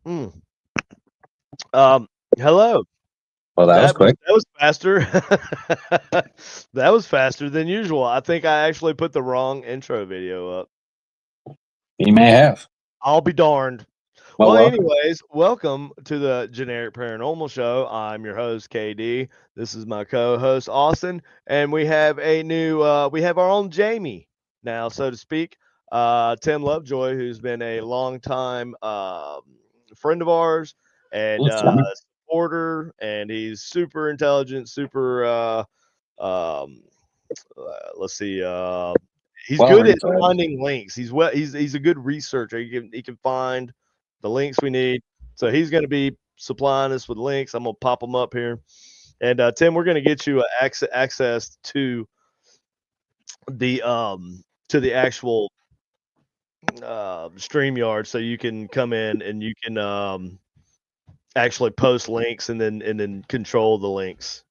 Mm. Hello. Well, that was quick. That was faster. That was faster than usual. I think I actually put the wrong intro video up. You may have. I'll be darned. Well, Well, welcome. anyways, welcome to the Generic Paranormal Show. I'm your host, KD. This is my co-host, Austin, and we have a new, we have our own Jamie now, so to speak. Tim Lovejoy, who's been a long time friend of ours and supporter, and he's super intelligent, super. Let's see. He's Well good at researched. finding links. He's a good researcher. He can find the links we need. So he's going to be supplying us with links. I'm going to pop them up here. And Tim, we're going to get you access to the actual StreamYard, so you can come in and you can actually post links and then control the links.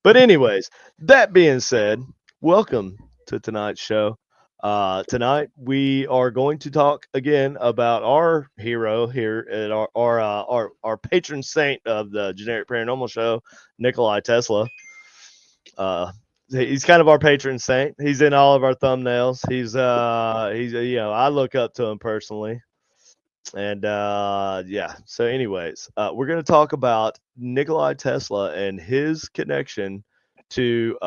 But anyways, that being said, welcome to tonight's show. Tonight we are going to talk again about our hero here at our patron saint of the Generic Paranormal Show, Nikolai Tesla. He's kind of our patron saint. He's in all of our thumbnails. He's I look up to him personally. And yeah, so anyways, we're going to talk about Nikolai Tesla and his connection to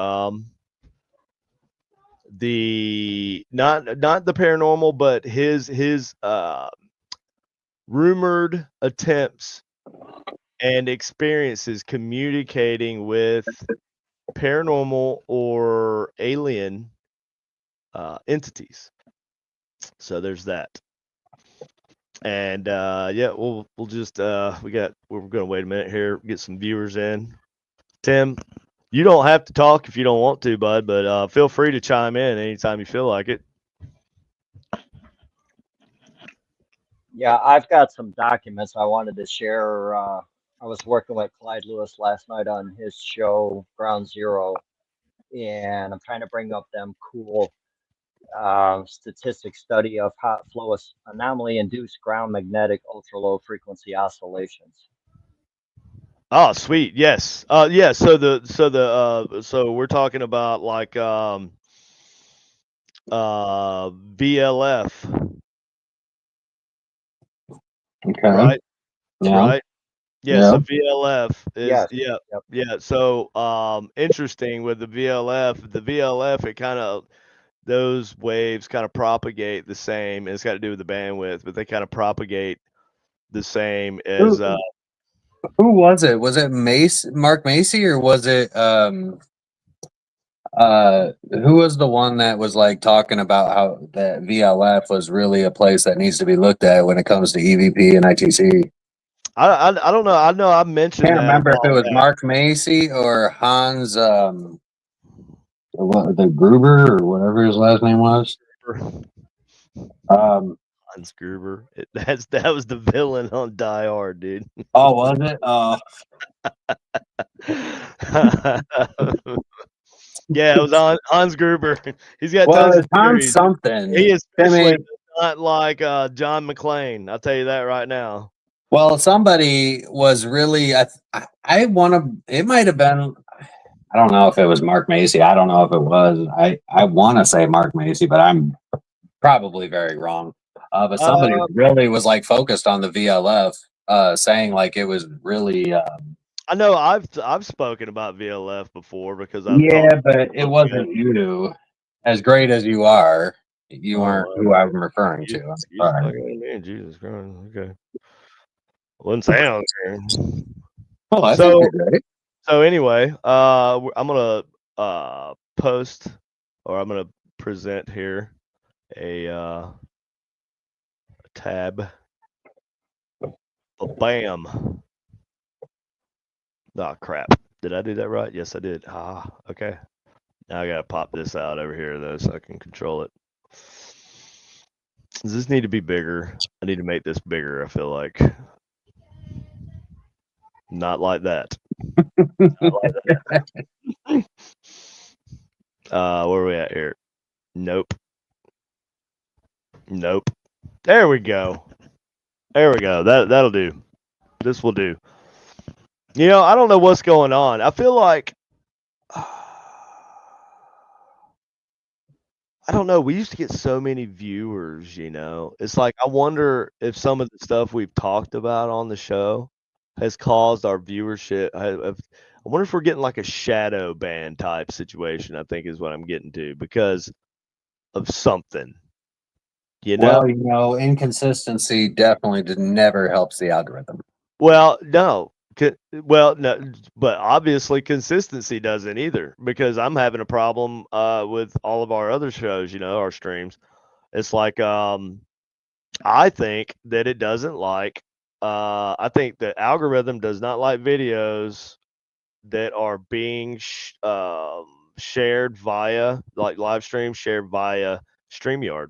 the not the paranormal, but his rumored attempts and experiences communicating with paranormal or alien entities. So there's that. And yeah, we'll just we're gonna wait a minute here, get some viewers in. Tim, you don't have to talk if you don't want to, bud, but feel free to chime in anytime you feel like it. Yeah, I've got some documents I wanted to share. I was working with Clyde Lewis last night on his show, Ground Zero, and I'm trying to bring up them cool statistic study of hot flow anomaly-induced ground magnetic ultra-low frequency oscillations. Oh, sweet. Yes. Yeah, so we're talking about like VLF, Okay. right? Yeah. Right? Yeah, Yeah. so VLF is Yes. Yep. yeah. So interesting with the VLF, it kind of, those waves kind of propagate the same. It's got to do with the bandwidth, but they kind of propagate the same as Who was it? Was it Mark Macy, or was it who was the one that was like talking about how that VLF was really a place that needs to be looked at when it comes to EVP and ITC? I don't know. I know I mentioned Can't that a remember if it while was back. Mark Macy or Hans the Gruber or whatever his last name was. Hans Gruber. That was the villain on Die Hard, dude. Oh, was it? Oh. Yeah, it was on Hans Gruber. He's got Well, tons it's of Hans theories. something. He especially Timmy. does not like John McClane. I'll tell you that right now. Well, somebody was really. I want to. It might have been. I don't know if it was Mark Macy. I don't know if it was. I want to say Mark Macy, but I'm probably very wrong. But somebody really was like focused on the VLF, saying like it was really. I know I've spoken about VLF before because I've Yeah, talked but it about wasn't you. As great as you are, you weren't Oh, who I'm referring to. I'm excuse sorry. fucking me, Jesus Christ. Okay. Wouldn't say I was here. Well, I think So you're great. so anyway, I'm gonna post, or I'm gonna present here a tab. Bam. Oh crap. Did I do that right? Yes, I did. Okay. Now I gotta pop this out over here though, so I can control it. Does this need to be bigger? I need to make this bigger, I feel like. Not like that. Not like that. Where are we at here? Nope. Nope. There we go. There we go. That'll do. This will do. You know, I don't know what's going on. I feel like I don't know. We used to get so many viewers, you know. It's like I wonder if some of the stuff we've talked about on the show has caused our viewership. I wonder if we're getting like a shadow ban type situation, I think is what I'm getting to because of something. You know? Well, you know, inconsistency definitely never helps the algorithm. Well, no. Well, no, but obviously consistency doesn't either because I'm having a problem with all of our other shows, you know, our streams. It's like I think that it doesn't like I think the algorithm does not like videos that are being shared via like live stream shared via StreamYard.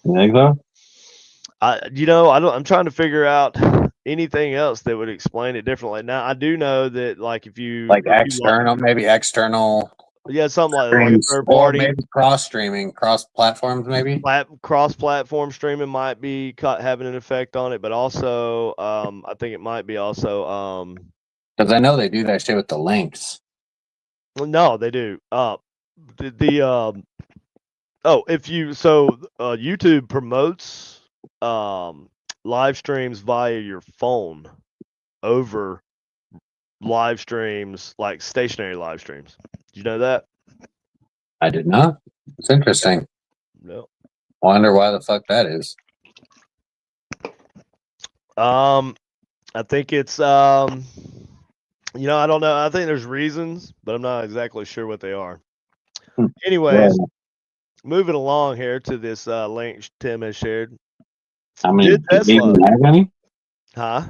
You think so? I'm trying to figure out anything else that would explain it differently. Now I do know that like if you Like if you external, maybe external yeah, something like a streams, third or party maybe cross streaming, cross platforms, maybe. cross platform streaming might be having an effect on it, but also I think it might be also Because I know they do that shit with the links. no, they do. If you YouTube promotes live streams via your phone over live streams like stationary live streams. Did you know that? I did not. It's interesting. No. Wonder why the fuck that is. I think it's you know, I don't know. I think there's reasons, but I'm not exactly sure what they are. Anyways, moving along here to this link Tim has shared. I mean, Did do we Tesla? even have any? Huh?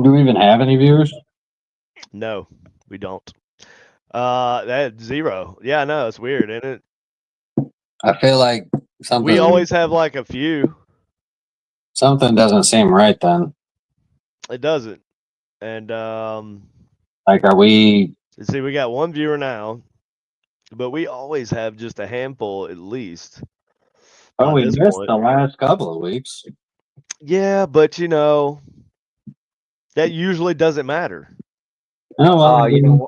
Do we even have any viewers? No, we don't. That 0. Yeah, I know it's weird, isn't it? I feel like something. We always have like a few. Something doesn't seem right then. It doesn't. And like, are we? See, we got one viewer now, but we always have just a handful at least. Oh, we missed the last couple of weeks. Yeah, but you know, that usually doesn't matter. Oh well, you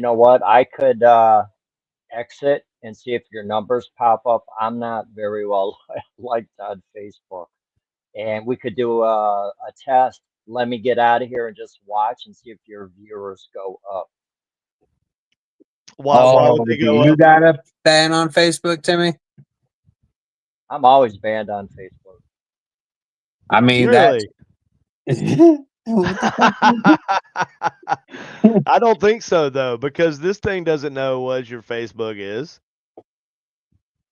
know what? I could exit and see if your numbers pop up. I'm not very well liked on Facebook, and we could do a test. Let me get out of here and just watch and see if your viewers go up. Why would they go you up? got a ban on Facebook, Timmy? I'm always banned on Facebook. I mean, really? I don't think so though, because this thing doesn't know what your Facebook is.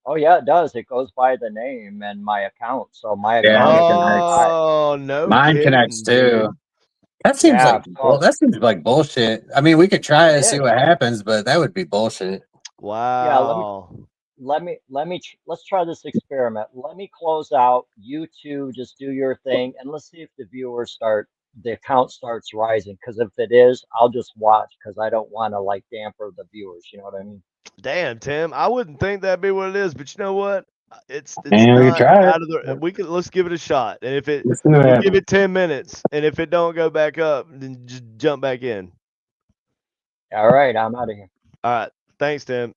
Oh yeah, it does. It goes by the name and my account. So my account is no, mine kidding, connects too. dude. That seems like bullshit. I mean, we could try to see what happens, but that would be bullshit. Wow. Yeah, let's try this experiment. Let me close out. You two just do your thing, and let's see if the account starts rising. Because if it is, I'll just watch because I don't want to like damper the viewers. You know what I mean? Damn, Tim. I wouldn't think that'd be what it is, but you know what? It's not out of the. Let's give it a shot, and if we'll give it 10 minutes, and if it don't go back up, then just jump back in. All right, I'm out of here. All right, thanks, Tim.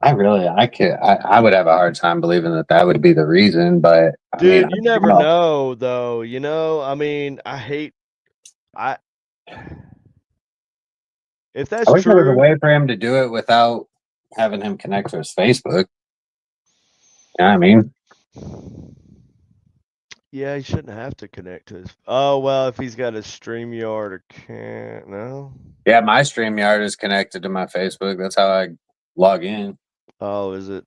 I would have a hard time believing that would be the reason, but dude, you never know though. You know, I mean, if that's I wish true, there was a way for him to do it without having him connect to his Facebook. You know what I mean? Yeah, he shouldn't have to connect to his. Oh well, if he's got a StreamYard or can't no. Yeah, my StreamYard is connected to my Facebook. That's how I log in. Oh, is it?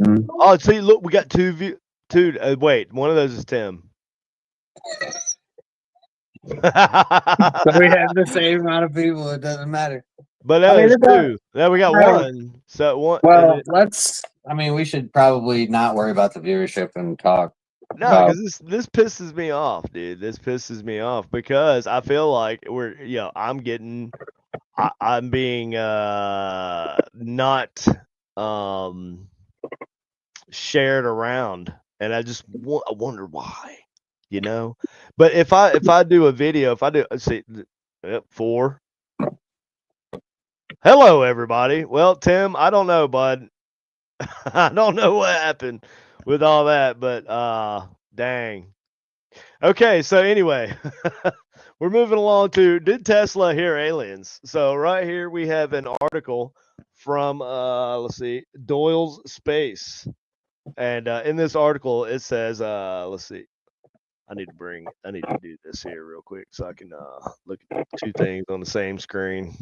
Mm-hmm. Oh, see, look, we got two. Wait, one of those is Tim. So we have the same amount of people. It doesn't matter. But that is two. Now we got one. So one. Well, let's I mean, we should probably not worry about the viewership and talk No, about. because this pisses me off, dude. This pisses me off because I feel like I'm being not shared around, and I wonder why, you know. But if I do a video, if I do, let's see, yep, 4. Hello, everybody. Well, Tim, I don't know, bud. I don't know what happened with all that, but dang. Okay, so anyway, we're moving along to, did Tesla hear aliens? So right here we have an article from let's see, Doyle's Space. And in this article it says let's see. I need to do this here real quick so I can look at 2 things on the same screen.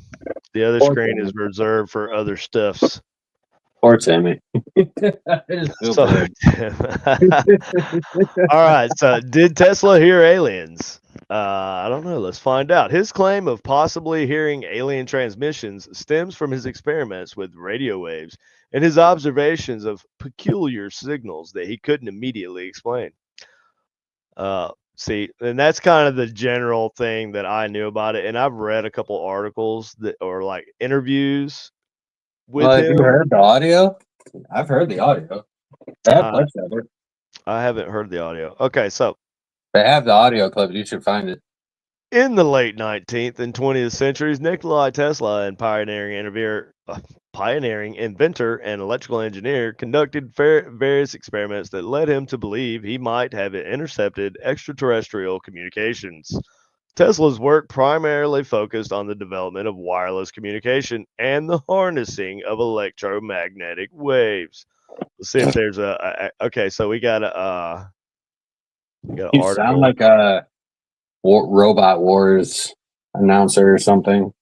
The other Poor screen is Timmy. reserved for other stuffs. Poor Timmy. I just feel So, bad. all right. So, did Tesla hear aliens? I don't know. Let's find out. His claim of possibly hearing alien transmissions stems from his experiments with radio waves and his observations of peculiar signals that he couldn't immediately explain. See, and that's kind of the general thing that I knew about it. And I've read a couple articles that or like interviews with Well, have you him. heard the audio? I've heard the audio. They have Uh, clips of it. I haven't heard the audio. Okay, so They have the audio clip. You should find it. in the late 19th and 20th centuries, Nikolai Tesla, and pioneering inventor and electrical engineer, conducted various experiments that led him to believe he might have intercepted extraterrestrial communications. Tesla's work primarily focused on the development of wireless communication and the harnessing of electromagnetic waves. Let's see if there's okay. So we got an You sound article. like a Robot Wars announcer or something.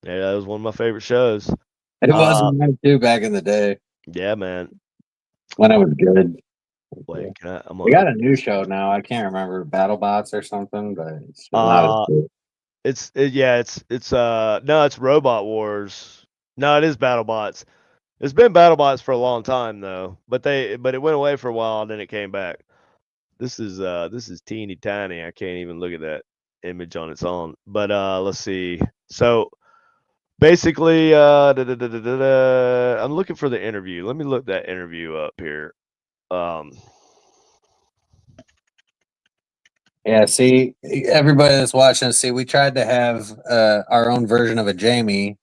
Yeah, that was one of my favorite shows. It was Uh, mine too back in the day yeah, man. when it was good. Wait, I'm We gonna got open a new this. show now. I can't remember BattleBots or something, but it's not as Uh, good. no, it's Robot Wars. No, it is BattleBots. It's been BattleBots for a long time though, but it went away for a while and then it came back. This is teeny tiny. I can't even look at that image on its own. But let's see. So basically, I'm looking for the interview. Let me look that interview up here. Um, Yeah, see, everybody that's watching, see, we tried to have our own version of a Jamie,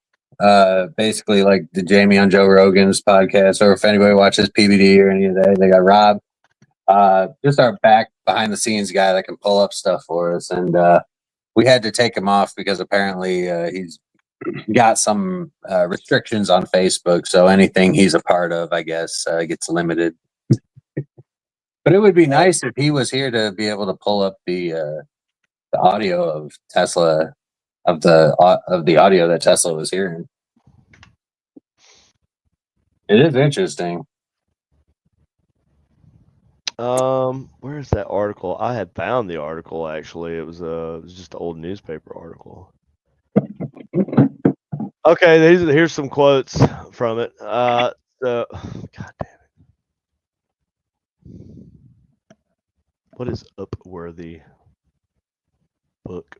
basically like the Jamie on Joe Rogan's podcast, or if anybody watches PBD or any of that, they got Rob, just our back behind the scenes guy that can pull up stuff for us. And we had to take him off because apparently he's got some restrictions on Facebook. So anything he's a part of, I guess, gets limited. But it would be nice if he was here to be able to pull up the audio of Tesla of the audio that Tesla was hearing. It is interesting. where's that article? I had found the article actually. It was just an old newspaper article. Okay, here's some quotes from it. So, God damn it. What is Upworthy book?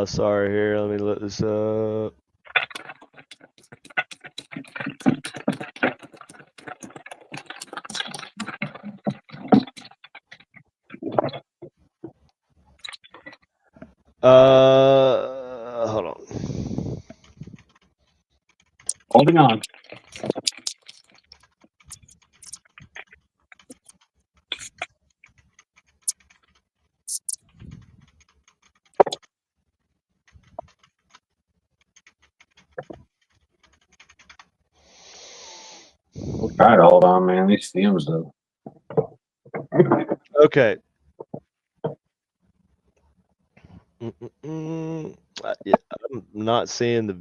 Sorry here. Let me look this up. Hold on. Holding on. We'll try to hold on, man. These fumes, though. Okay. Yeah, I'm not seeing the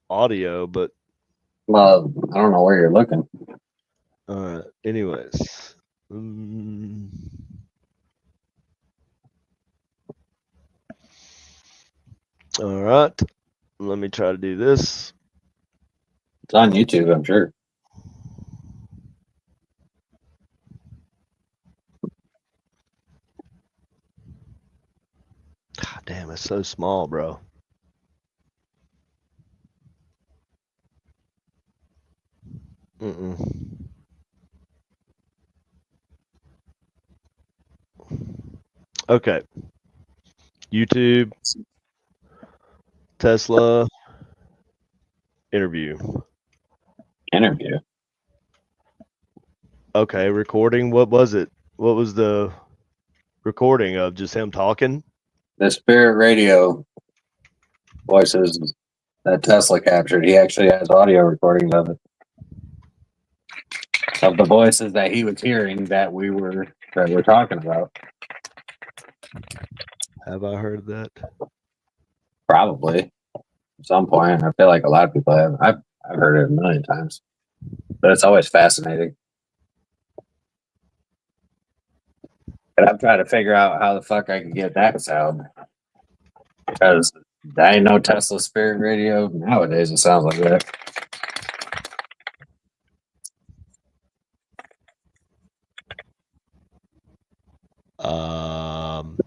audio, but Well, I don't know where you're looking. anyways. All right. Let me try to do this. It's on YouTube, I'm sure. God damn, it's so small, bro. Mm-mm. Okay. YouTube, Tesla interview. Interview. Okay, recording. What was it? What was the recording of? Just him talking? The Spirit Radio voices that Tesla captured. He actually has audio recordings of it. Of the voices that he was hearing that we're talking about. Have I heard that? Probably. At some point. I feel like a lot of people have. I've heard it a million times. But it's always fascinating. And I'm trying to figure out how the fuck I can get that sound. Because I ain't no Tesla Spirit Radio nowadays. It sounds like that. Um,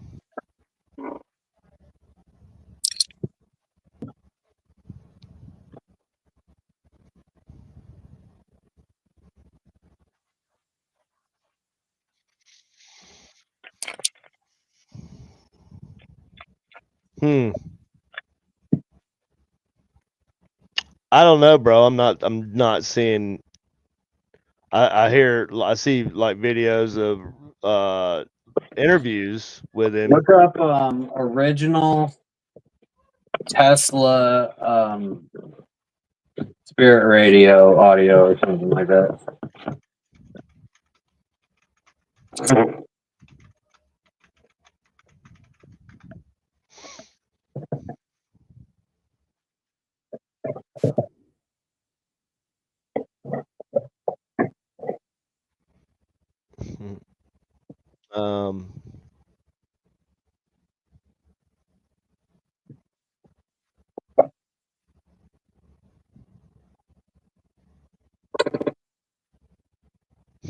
hmm. I don't know, bro. I'm not seeing. I see like videos of interviews with him. Look up original Tesla Spirit Radio audio or something like that. Um,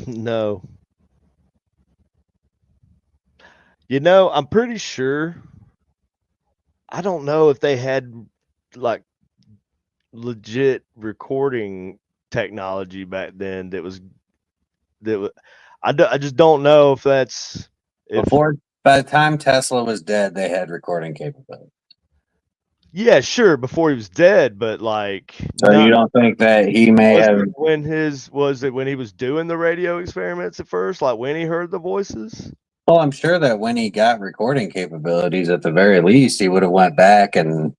no. You know, I'm pretty sure. I don't know if they had like legit recording technology back then that was. I just don't know if that's if. Before, by the time Tesla was dead, they had recording capability. Yeah, sure, before he was dead, but like So you don't think that he may was have? it when he was doing the radio experiments at first, like when he heard the voices? Well, I'm sure that when he got recording capabilities, at the very least, he would have went back and.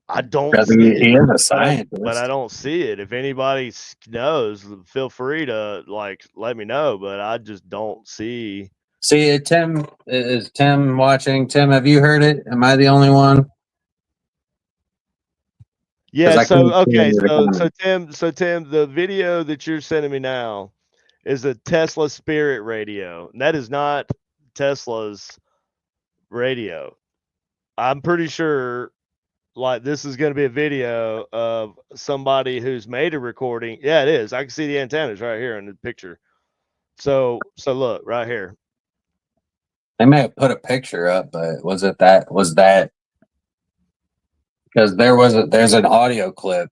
I don't Because see it, he is a but scientist. I don't see it. If anybody knows, feel free to like let me know. But I just don't see. See, Tim, is Tim watching? Tim, have you heard it? Am I the only one? Yeah. I So couldn't see okay. any of the comments. Tim, the video that you're sending me now is a Tesla Spirit radio, and that is not Tesla's radio. I'm pretty sure like this is going to be a video of somebody who's made a recording. Yeah, it is. I can see the antennas right here in the picture. So look right here. They may have put a picture up, but was that because there's an audio clip.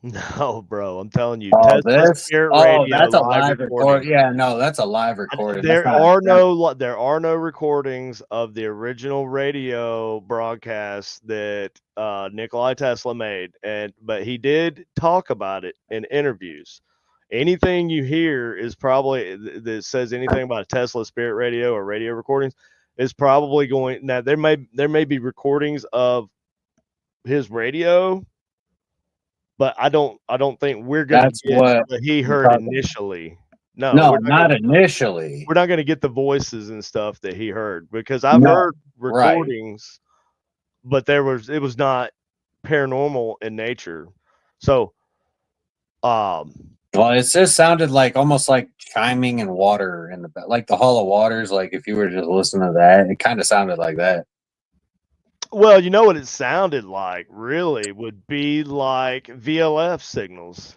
No, bro, I'm telling you, Oh, Tesla this? Spirit Oh, Radio that's a live live record. recording. Yeah, no, that's a live recording. That's There not. are no recordings of the original radio broadcast that Nikolai Tesla made, but he did talk about it in interviews. Anything you hear is probably that says anything about a Tesla Spirit Radio or radio recordings is probably going. Now there may be recordings of his radio, but I don't think we're gonna That's get what what he I'm heard talking about. initially. No, No, not initially. we're not gonna get the voices and stuff that he heard because I've No, heard right. recordings, but it was not paranormal in nature. So um Well, it just sounded like almost like chiming in water in the like the Hall of Waters. Like if you were just listening to that, it kind of sounded like that. Well, you know what it sounded like, really, would be like VLF signals,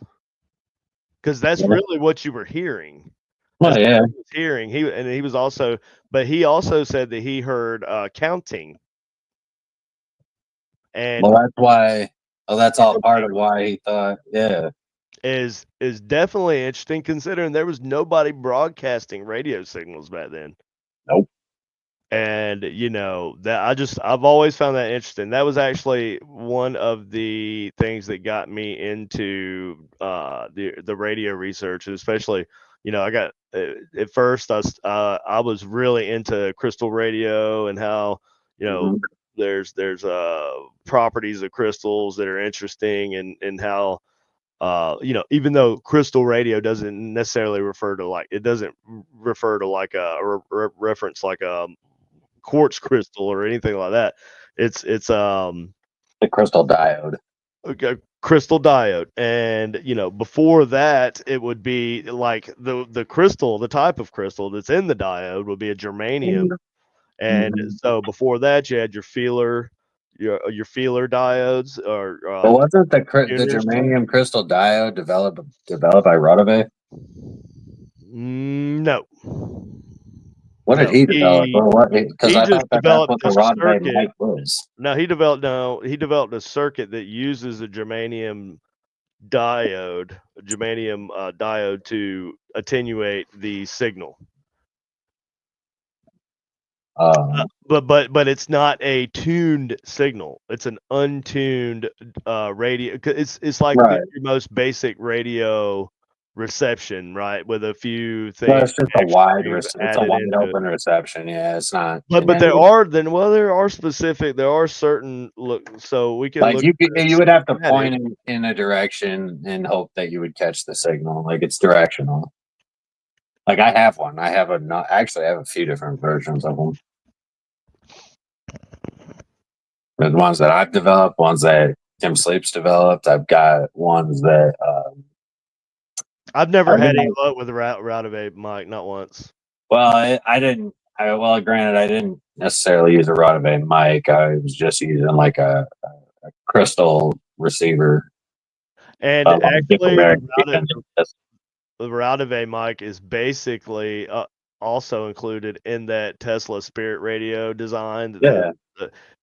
because that's Yeah. really what you were hearing. Well, That's yeah. what he was hearing. He was also, but he also said that he heard counting Well, and that's why. Oh, that's all part counting of why he thought. Yeah. is definitely interesting, considering there was nobody broadcasting radio signals back then. Nope. And that I've always found that interesting. That was actually one of the things that got me into the radio research, and especially I got at first I was really into crystal radio and how Mhm. there's properties of crystals that are interesting, and how even though crystal radio doesn't necessarily refer to like a reference like a quartz crystal or anything like that. It's The crystal diode. a crystal diode, and before that it would be like the crystal, the type of crystal that's in the diode would be a germanium, and Mhm. so before that you had your feeler diodes or But wasn't the tuners. germanium crystal diode developed by Rodove? No. What did No, he develop? Or what? Because he I just thought that's developed what the a Rodove circuit. mic was. No, he developed a circuit that uses a germanium diode to attenuate the signal. But it's not a tuned signal. It's an untuned radio. It's like Right. your most basic radio reception, right? With a few Well, things it's just a extra you've it's a added wide into it. open reception. Yeah, it's not. But there are certain look. So we can Like look at you would have to schematic. point in a direction and hope that you would catch the signal. Like it's directional. Like I have one. I have actually I have a few different versions of them. There's ones that I've developed, ones that Tim Sleep's developed. I've got ones that I've I never had any realized, luck with a route of a mic, not once. well, I didn't. Well, granted, I didn't necessarily use a Rodave mic. I was just using like a crystal receiver, And like actually, American. the route of a mic is basically also included in that Tesla Spirit Radio design. Yeah,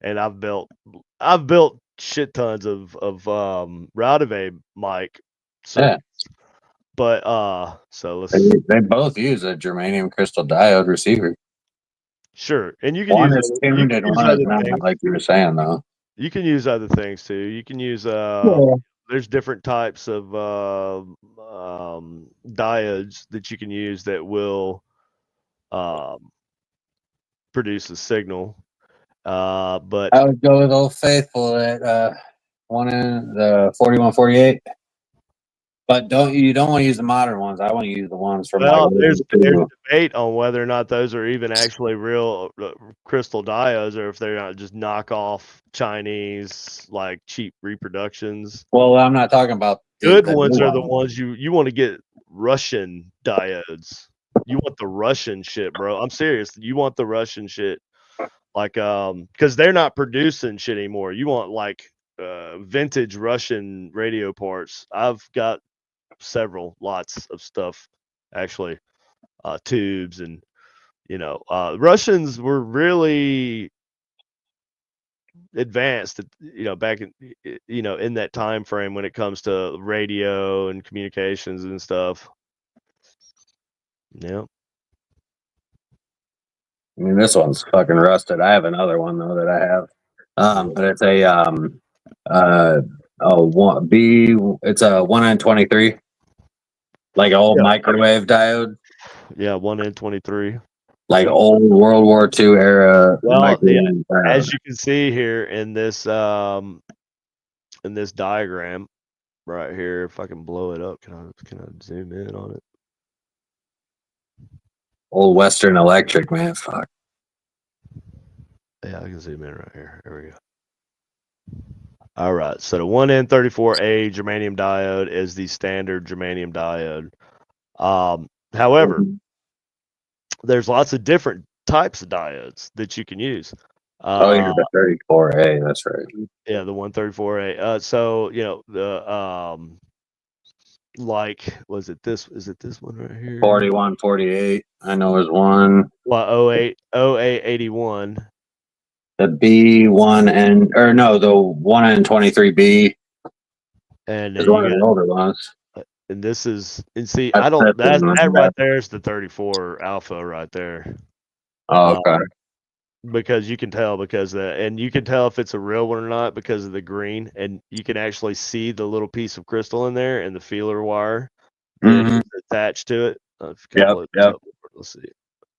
And I've built shit tons of route of a mic yeah. circuits. But so They, let's they both use a germanium crystal diode receiver. sure, and One is tuned and you can use one is other not, things. like you were saying, though. You can use other things too. You can use Yeah. there's different types of diodes that you can use that will um, produce a signal. But I would go with Old Faithful at one in the 4148. But you don't want to use the modern ones. I want to use the ones from like well, World there's War II. debate on whether or not those are even actually real crystal diodes, or if they're not just knockoff Chinese like cheap reproductions. Well, I'm not talking about Good the new ones are the one. ones you want to get Russian diodes. You want the Russian shit, bro. I'm serious. You want the Russian shit. Like because they're not producing shit anymore. You want like vintage Russian radio parts. I've got lots of stuff actually, tubes, and Russians were really advanced back in that time frame when it comes to radio and communications and stuff. Yeah. I mean, this one's fucking rusted. I have another one though that I have. But it's a one B. It's a 1N23, like an old Yeah. microwave diode, Yeah, 1N23. like old World War II era Well, yeah, microwave diode. as you can see here in this diagram right here, if I can blow it up, can I zoom in on it? Old Western Electric, man. Fuck. Yeah, I can zoom in right here. There we go. All right, so the 1N34A germanium diode is the standard germanium diode. However, there's lots of different types of diodes that you can use. Oh, Uh, you're the 34A. That's right. yeah, the 134A. So the like was it this? Is it this one right here? 41, 48. I know there's one. Well, 0881. The B1 and or no, the 1N23B And is then one you of the got, older ones. and this is, and see, That's I don't, the one that back. right there is the 34 alpha right there. Oh, Uh, okay. because you can tell and you can tell if it's a real one or not because of the green, and you can actually see the little piece of crystal in there and the feeler wire that Mm-hmm. is attached to it. If you can Yep. blow this Yep. up, let's see.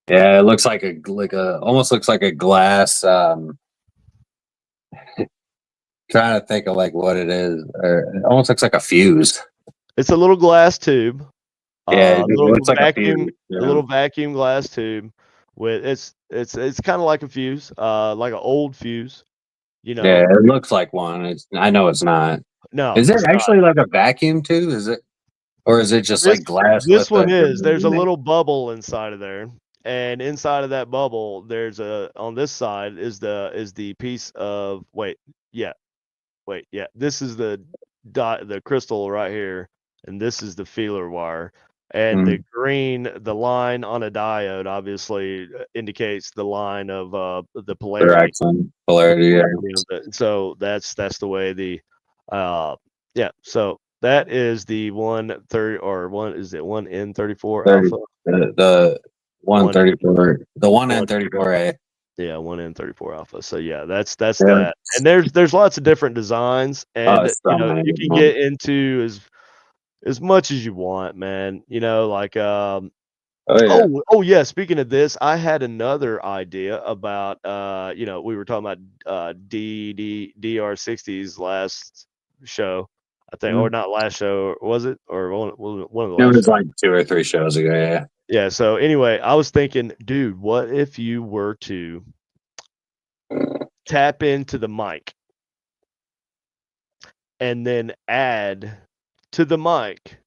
Yeah, it looks like a almost looks like a glass. Trying to think of like what it is. It almost looks like a fuse. It's a little glass tube, Yeah, a it little looks like a vacuum, fuse. You a know? little vacuum glass tube with it's kind of like a fuse, like an old fuse, you Yeah, know. it looks like one. I know it's not. No, Is it it's not. actually like a vacuum too? Is it, or is it just This like glass this with one a? is. There's a little bubble inside of there, and inside of that bubble, there's on this side is the piece of yeah. This is the crystal right here, and this is the feeler wire. And the Mm, green, the line on a diode, obviously indicates the line of the polarity. direction, The polarity. Yeah. polarity of so that's the way uh yeah. So that is the 130 or one is it 1N34 30, alpha? the One 134, the one one and 34A. Yeah, 1N34 alpha. So yeah, that's Yeah. that. And there's lots of different designs, Oh, and so many you of can them. get into as much as you want, man. Like Oh yeah. oh yeah, speaking of this, I had another idea about we were talking about DR60s last show, I think, or Mm. not last show, was it? Or one of the It last was shows. like 2 or 3 shows ago. Yeah. Yeah, so anyway, I was thinking, dude, what if you were to tap into the mic and then add to the mic,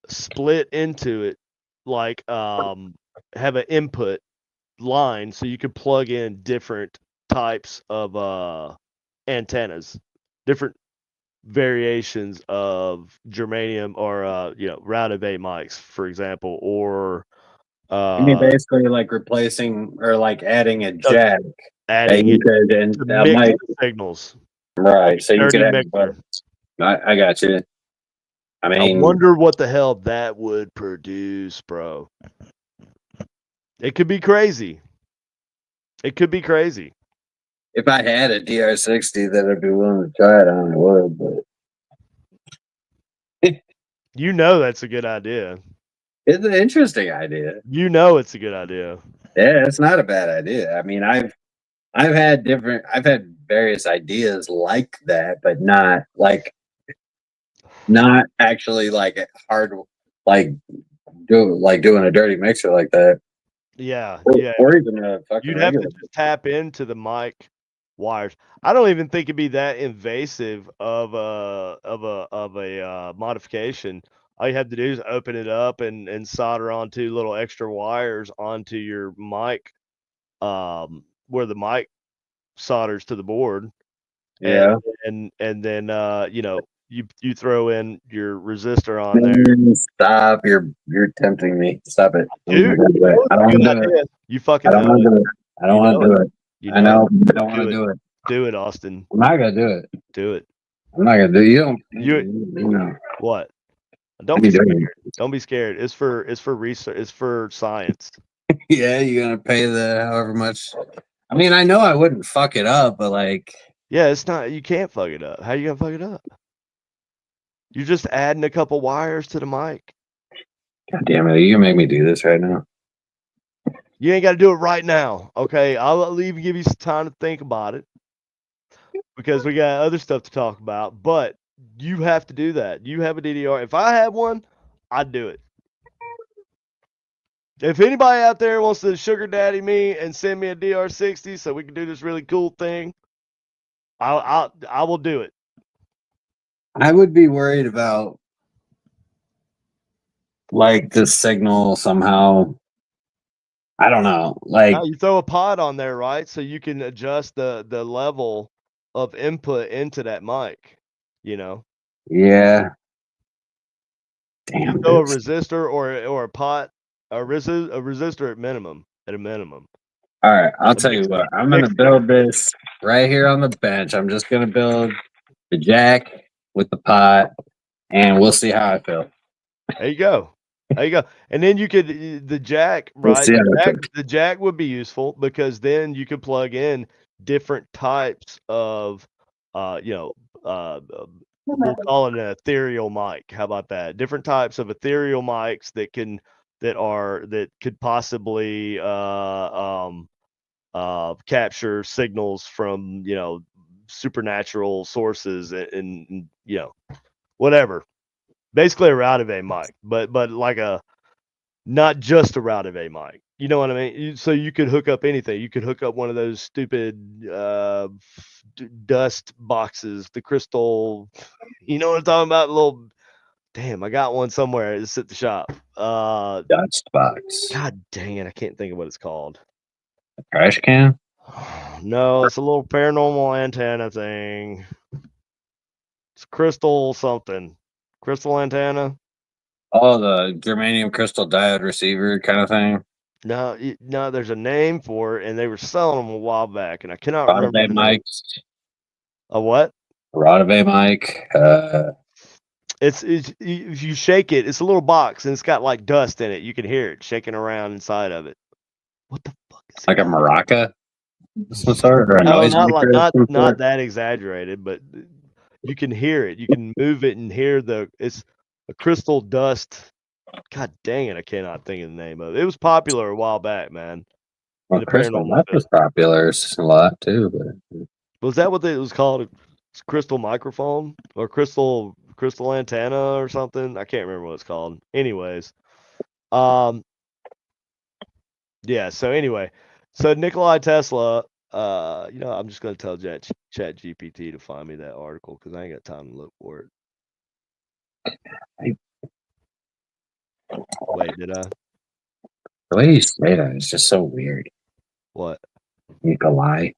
split into it, like have an input line so you could plug in different types of antennas, different variations of germanium or round of A mics, for example, or You mean uh basically like replacing or like adding a uh, jack that adding you it could and to that mix might the signals, right. So you could dirty have. mixer. I got you. I I mean, wonder what the hell that would produce, bro. It could be crazy. It could be crazy. if I had a DR60 that I'd be willing to try it on, I would. But You know that's a good idea. it's an interesting idea. You know it's a good idea. Yeah, it's not a bad idea. I mean, I've had various ideas like that, but not actually like hard like doing a dirty mixer like that, Yeah, or, yeah. or even a fucking You'd have to regular. just tap into the mic wires. I don't even think it'd be that invasive of a modification. All you have to do is open it up and solder on 2 little extra wires onto your mic, where the mic solders to the board, and Yeah. then you throw in your resistor on there. Stop! You're tempting me. Stop it. I'm not Dude, gonna you do it. know I it's don't a want good to do it. idea. You I fucking don't know want it. to do it. I don't You want know to it. do it. You I know know. it. I don't want Do to it. do it. Do it, Austin. I'm not gonna do it. Do it. I'm not gonna do. You don't. You You know. what? What Don't are be you scared. doing? Don't be scared. It's for research. It's for science. Yeah, you're gonna pay the however much. I mean, I know I wouldn't fuck it up, but like, Yeah, it's not. You can't fuck it up. How you gonna fuck it up? You're just adding a couple wires to the mic. God damn it, you can make me do this right now. You ain't got to do it right now. Okay, I'll even give you some time to think about it because we got other stuff to talk about. But you have to do that. You have a DDR. If I had one, I'd do it. If anybody out there wants to sugar daddy me and send me a DR60 so we can do this really cool thing, I will do it. I would be worried about like the signal somehow I don't know. Like, You throw a pod on there, right? So you can adjust the level of input into that mic. You know, yeah. you Damn, throw a dude. resistor or a pot, a resistor at minimum. At a minimum. All right, I'll A tell you what. I'm gonna mixer. build this right here on the bench. I'm just gonna build the jack with the pot, and we'll see how I feel. There you go. There you go. And then you could the jack, We'll right? see how I feel. The jack would be useful because then you could plug in different types of, you know, we'll call it an ethereal mic. How about that? Different types of ethereal mics that could possibly capture signals from, you know, supernatural sources and you know, whatever. Basically a route of a mic, but like a not just a route of a mic. You know what I mean? So you could hook up anything. You could hook up one of those stupid dust boxes, the crystal. You know what I'm talking about? Little. Damn, I got one somewhere. It's at the shop. Dust box, God dang it, I can't think of what it's called. trash can. No, it's a little paranormal antenna thing. It's crystal something. Crystal antenna. Oh, the germanium crystal diode receiver kind of thing. No, no, there's a name for it, and they were selling them a while back, and I cannot remember Rodaway the name. mics. A what? Rodaway mic. It's if you shake it, it's a little box, and it's got like dust in it. You can hear it shaking around inside of it. What the fuck is it Like a called? maraca, some sort, or a No, noise maker of some not sort. that exaggerated, but you can hear it. You can move it and hear it's a crystal dust. God dang it, I cannot think of the name of it. It was popular a while back, man. In Well, the crystal paranormal meth field. was popular a lot too, but Was that what it was called? It's crystal microphone or crystal antenna or something? I can't remember what it's called. Anyways, um, yeah. So anyway, so Nikolai Tesla. You know, I'm just gonna tell Chat GPT to find me that article because I ain't got time to look for it. Wait, did I? the way you say that is just so weird. What? Nikolai.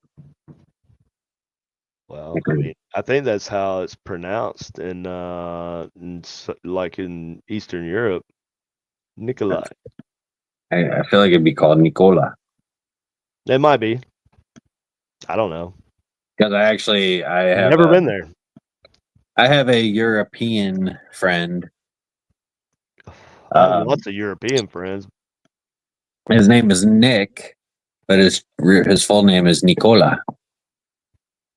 Well, I mean, I think that's how it's pronounced like in Eastern Europe. Nikolai. I feel like it'd be called Nicola. It might be. I don't know. Because I have Never been there. I have a European friend. I have lots of European friends. His name is Nick, but his full name is Nicola.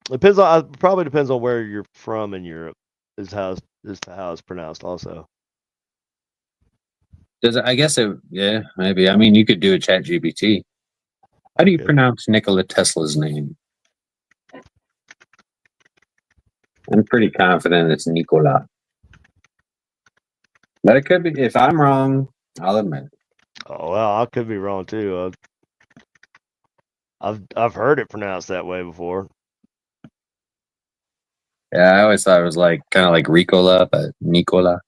Probably depends on where you're from in Europe. Is how it's pronounced. Also, I guess it? Yeah, maybe. I mean, you could do a Chat GPT. How do you pronounce Nikola Tesla's name? I'm pretty confident it's Nicola. But it could be. If I'm wrong, I'll admit it. Oh well, I could be wrong too. I've heard it pronounced that way before. Yeah, I always thought it was like kind of like Ricola, but Nicola.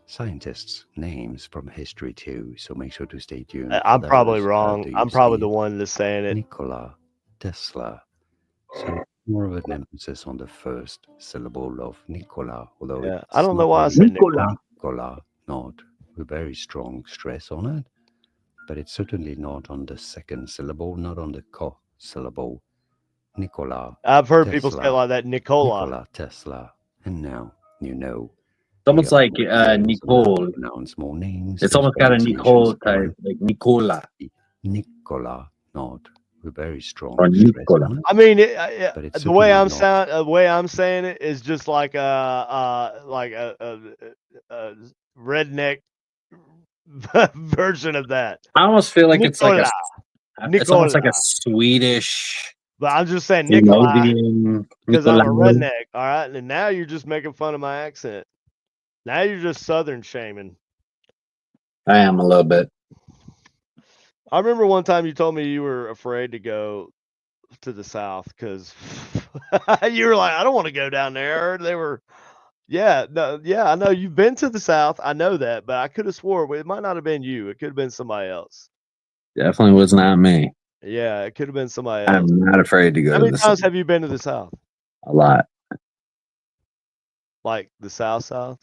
Scientists' names from history too, so make sure to stay tuned. I'm for probably those. wrong. I'm probably the one that's saying it. Nikola Tesla. So more of an emphasis on the first syllable of Nikola, although Yeah, it's I don't know not why I really said Nicola. Nikola, not with very strong stress on it, but it's certainly not on the second syllable, not on the ko syllable. Nikola. I've heard Tesla, people say it like that, Nicola. Nikola Tesla, and now you know. It's almost like Nicole. Pronounce more names. It's almost got a Nicole type, like Nicola. Nicola, not with very strong or Nicola. I mean, but the way I'm saying it is just like a redneck version of that. I almost feel like it's almost like a Swedish. But I'm just saying Nikolai because I'm a Nikolai. redneck. All right, and now you're just making fun of my accent. Now you're just Southern shaming. I am a little bit. I remember one time you told me you were afraid to go to the South because you were like, I don't want to go down there. They were, yeah, no, yeah, I know you've been to the South. I know that, but I could have swore it might not have been you. It could have been somebody else. Definitely was not me. Yeah, it could have been somebody I'm else. not afraid to go How to many the times South. have you been to the South? A lot. Like the South?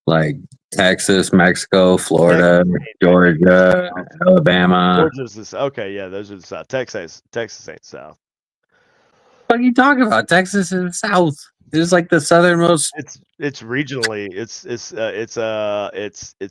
Like Texas, Mexico, Florida, Texas Georgia, Alabama. Georgia's okay, yeah, those are the South. Texas ain't South. What are you talking about? Texas is South. It's like the southernmost. It's regionally, it's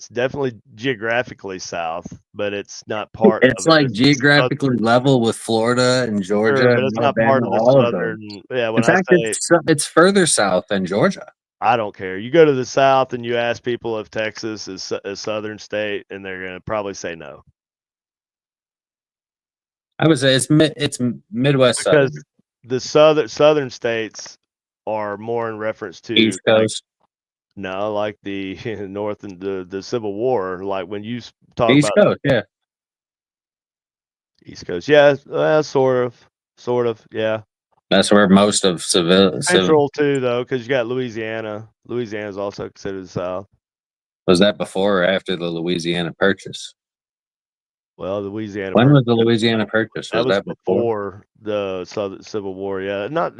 definitely geographically South, but it's not part It's of it. like It's the geographically level with Florida and sure, Georgia but and it's not part Alabama, of the all of those. southern. Yeah, In when I fact, say it's further south than Georgia. I don't care. You go to the South and you ask people if Texas is a southern state, and they're gonna probably say no I would say it's Midwest because Southern, the southern states are more in reference to East like Coast, no, like the North and the Civil War. Like when you talk East about Coast. Yeah, East Coast, yeah, sort of, yeah. that's where most of civil Central too, though, because you got Louisiana. Louisiana is also considered the South. was that before or after the Louisiana Purchase? Well, the Louisiana When was Purchase, the Louisiana Purchase? that Was was that before? before the Southern Civil War. Yeah, not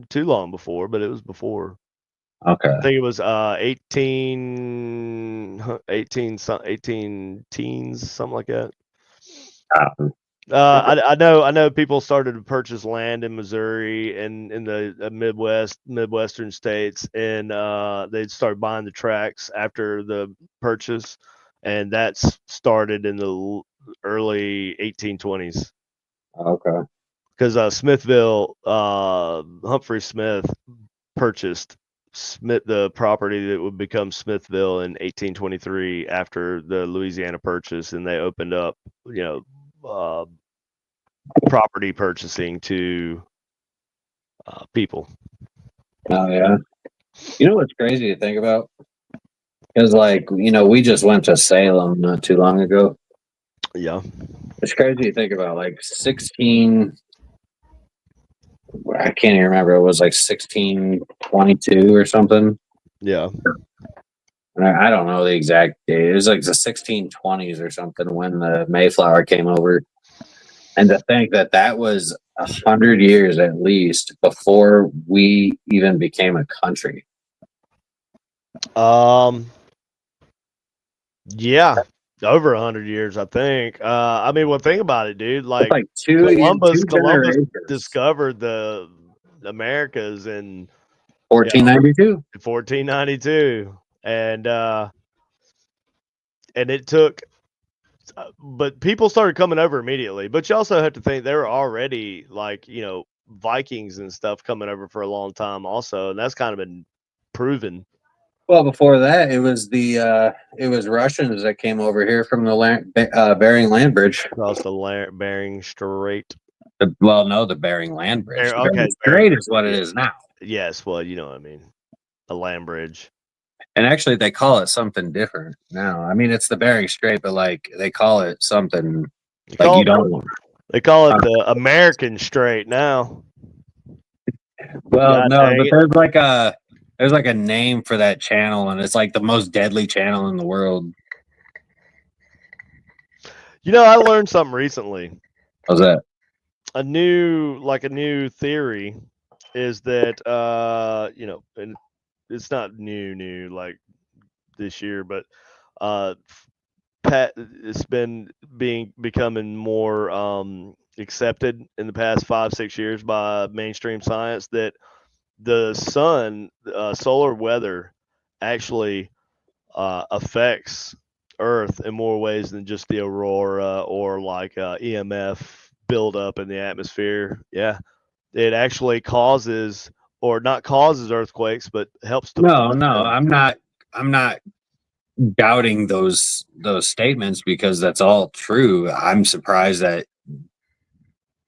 too long before, but it was before. Okay. I think it was 18 teens, something like that. Um, I know people started to purchase land in Missouri and in the Midwestern states, and they started buying the tracts after the purchase, and that's started in the early 1820s. okay. Because Smithville, Humphrey Smith purchased the property that would become Smithville in 1823 after the Louisiana Purchase, and they opened up, property purchasing to people. Oh yeah. You know what's crazy to think about? Because we just went to Salem not too long ago. Yeah, It's crazy to think about. Like 16, I can't even remember. It was like 1622 or something. yeah. And I don't know the exact date. It was like the 1620s or something when the Mayflower came over. And to think that that was 100 years at least before we even became a country. Yeah, over 100 years, I think. I mean, well, think about it, dude. It's Like like two Columbus generations. discovered the Americas in 1492. 1492, and it took. But people started coming over immediately. But you also have to think there were already Vikings and stuff coming over for a long time, also, and that's kind of been proven. Well, before that, it was Russians that came over here from the Bering Land Bridge. Across the Bering Strait. Well, no, the Bering Land Bridge. The Bering Bering, Strait is what it yeah. is now. Yes, well, you know what I mean. A land bridge. And actually, they call it something different now. I mean, it's the Bering Strait, but like they call it something like you don't. They call it the American Strait now. Well, God no, dang but it. there's like a name for that channel, and it's like the most deadly channel in the world. I learned something recently. How's that? A new theory is that and it's not new like this year, but it's been becoming more accepted in the past 5-6 years by mainstream science that the sun, solar weather, actually affects Earth in more ways than just the aurora or like EMF buildup in the atmosphere. Yeah, it actually causes, or not causes, earthquakes, but helps to No, form no, them. I'm not doubting those statements because that's all true. I'm surprised that.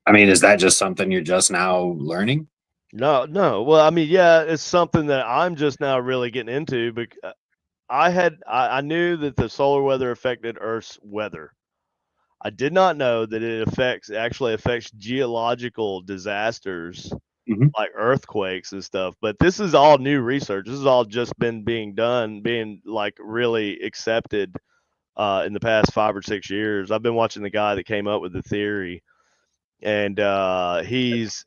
I mean, is that just something you're just now learning? No, no. Well, I mean, yeah, it's something that I'm just now really getting into. But I knew that the solar weather affected Earth's weather. I did not know that it actually affects geological disasters Mhm. like earthquakes and stuff. But this is all new research. This has all just been being like really accepted in the past 5 or 6 years. I've been watching the guy that came up with the theory, and he's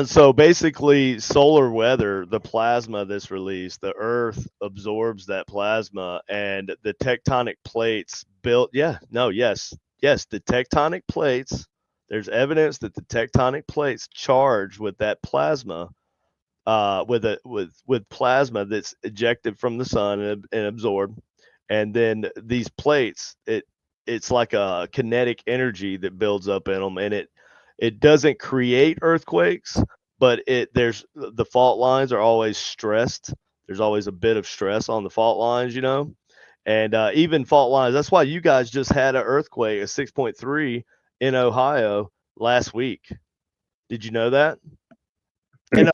so basically solar weather, the plasma that's released, the earth absorbs that plasma, and the tectonic plates built yes, the tectonic plates, there's evidence that the tectonic plates charge with that plasma, with plasma that's ejected from the sun and absorbed, and then these plates, it's like a kinetic energy that builds up in them, and it doesn't create earthquakes, but there's the fault lines are always stressed. There's always a bit of stress on the fault lines, and even fault lines. That's why you guys just had an earthquake, a 6.3 in Ohio last week. Did you know that? In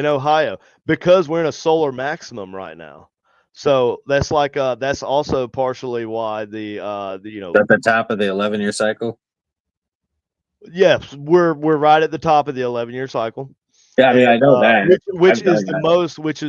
Ohio, because we're in a solar maximum right now. So that's like that's also partially why At the top of the 11-year cycle. yes, we're right at the top of the 11-year cycle. Yeah, I mean, I know that. Which is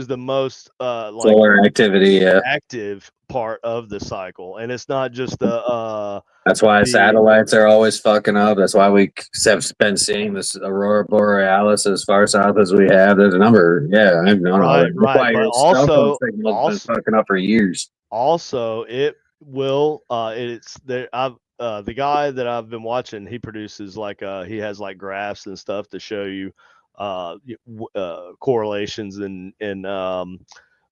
the most like Solar activity, yeah. active part of the cycle, and it's not just That's why the satellites are always fucking up. That's why we have been seeing this aurora borealis as far south as we have. There's a number. Yeah, I know. right, That's why but your cell phone signal's been fucking up for years. also it will it's there. I've the guy that I've been watching, he produces like he has like graphs and stuff to show you correlations in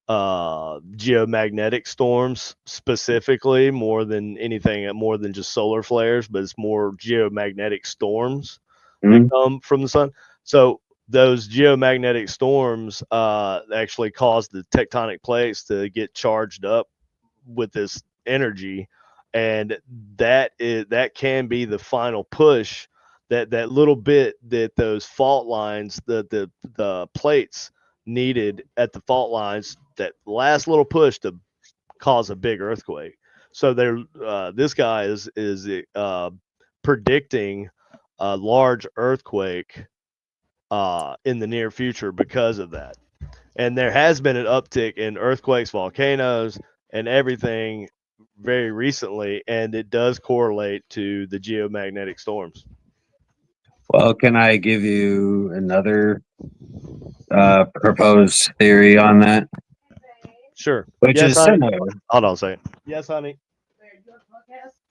geomagnetic storms specifically, more than anything, more than just solar flares, but it's more geomagnetic storms that come from the sun. So those geomagnetic storms actually cause the tectonic plates to get charged up with this energy, and that can be the final push, that little bit that those fault lines, the plates needed at the fault lines, that last little push to cause a big earthquake. So this guy is predicting a large earthquake in the near future because of that. And there has been an uptick in earthquakes, volcanoes, and everything very recently, and it does correlate to the geomagnetic storms. Well, can I give you another proposed theory on that? Sure. Which yes, is honey. similar. Hold on a second. Yes, honey.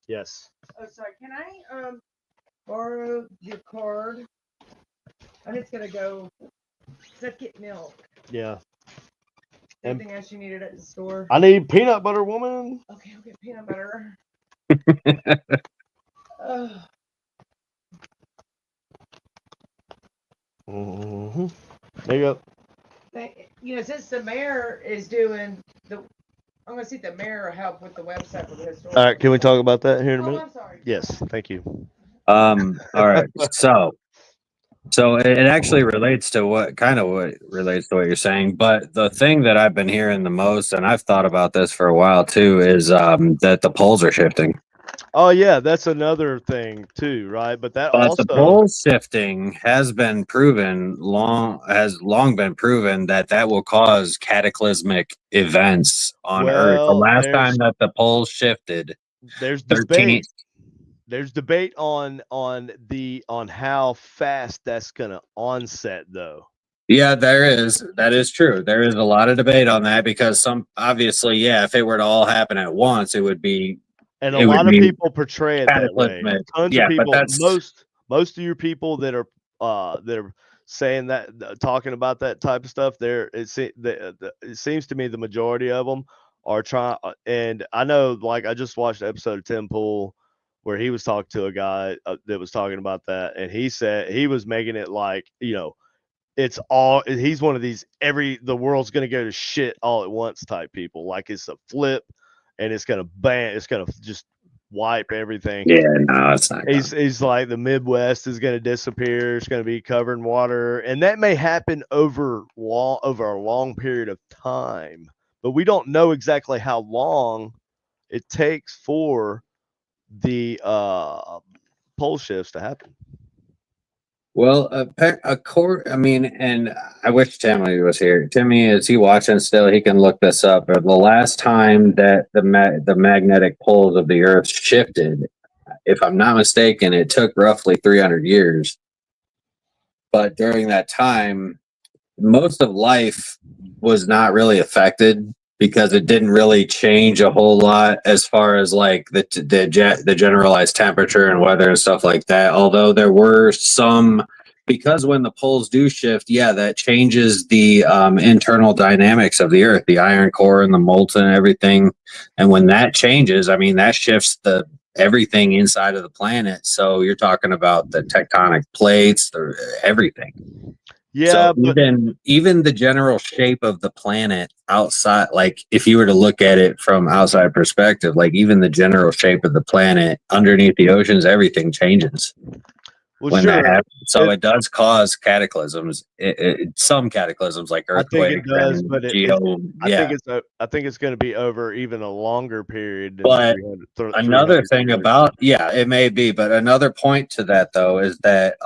Yes. Oh, sorry. Can I borrow your card? I'm just gonna go get milk. Yeah. Anything else you needed at the store? I need peanut butter, woman. Okay, I'll get peanut butter. Mm-hmm. There you go. Since the mayor is doing I'm gonna see if the mayor will help with the website for the historical. All right, can we talk about that here in a Oh, minute? I'm sorry. Yes, thank you. All right. So it actually relates to what relates to what you're saying, but the thing that I've been hearing the most, and I've thought about this for a while too, is that the poles are shifting. Oh yeah, that's another thing too, right? But The pole shifting has long been proven that will cause cataclysmic events on Earth. The last time that the poles shifted, there's debate. There's debate on how fast that's gonna onset, though. Yeah, there is. That is true. There is a lot of debate on that because obviously, if it were to all happen at once, it would be. And a lot of people portray it that way. Tons of people. But most of your people that are saying that, talking about that type of stuff, it seems to me the majority of them are trying. And I know, like, I just watched an episode of Tim Pool where he was talking to a guy that was talking about that, and he said he was making it like, it's all, he's one of these the world's gonna go to shit all at once type people, like it's a flip and it's gonna just wipe everything. Yeah, no, it's not. He's like, the Midwest is gonna disappear, it's gonna be covered in water, and that may happen over a long period of time, but we don't know exactly how long it takes for the pole shifts to happen. Well, I mean, and I wish Timmy was here. Timmy, is he watching still? He can look this up. But the last time that the magnetic poles of the Earth shifted, if I'm not mistaken, it took roughly 300 years. But during that time, most of life was not really affected because it didn't really change a whole lot as far as like the generalized temperature and weather and stuff like that. Although there were some, because when the poles do shift, yeah, that changes the internal dynamics of the Earth, the iron core and the molten and everything. And when that changes, I mean, that shifts the everything inside of the planet. So you're talking about the tectonic plates, everything. Yeah, So but even the general shape of the planet outside, like if you were to look at it from outside perspective, like even the general shape of the planet underneath the oceans, everything changes well, when that sure. happens. So It- it does cause cataclysms. Some cataclysms like I think it earthquakes does, and but I think it's going to be over even a longer period than But 300 another thing years. about, yeah, it may be, but another point to that though is that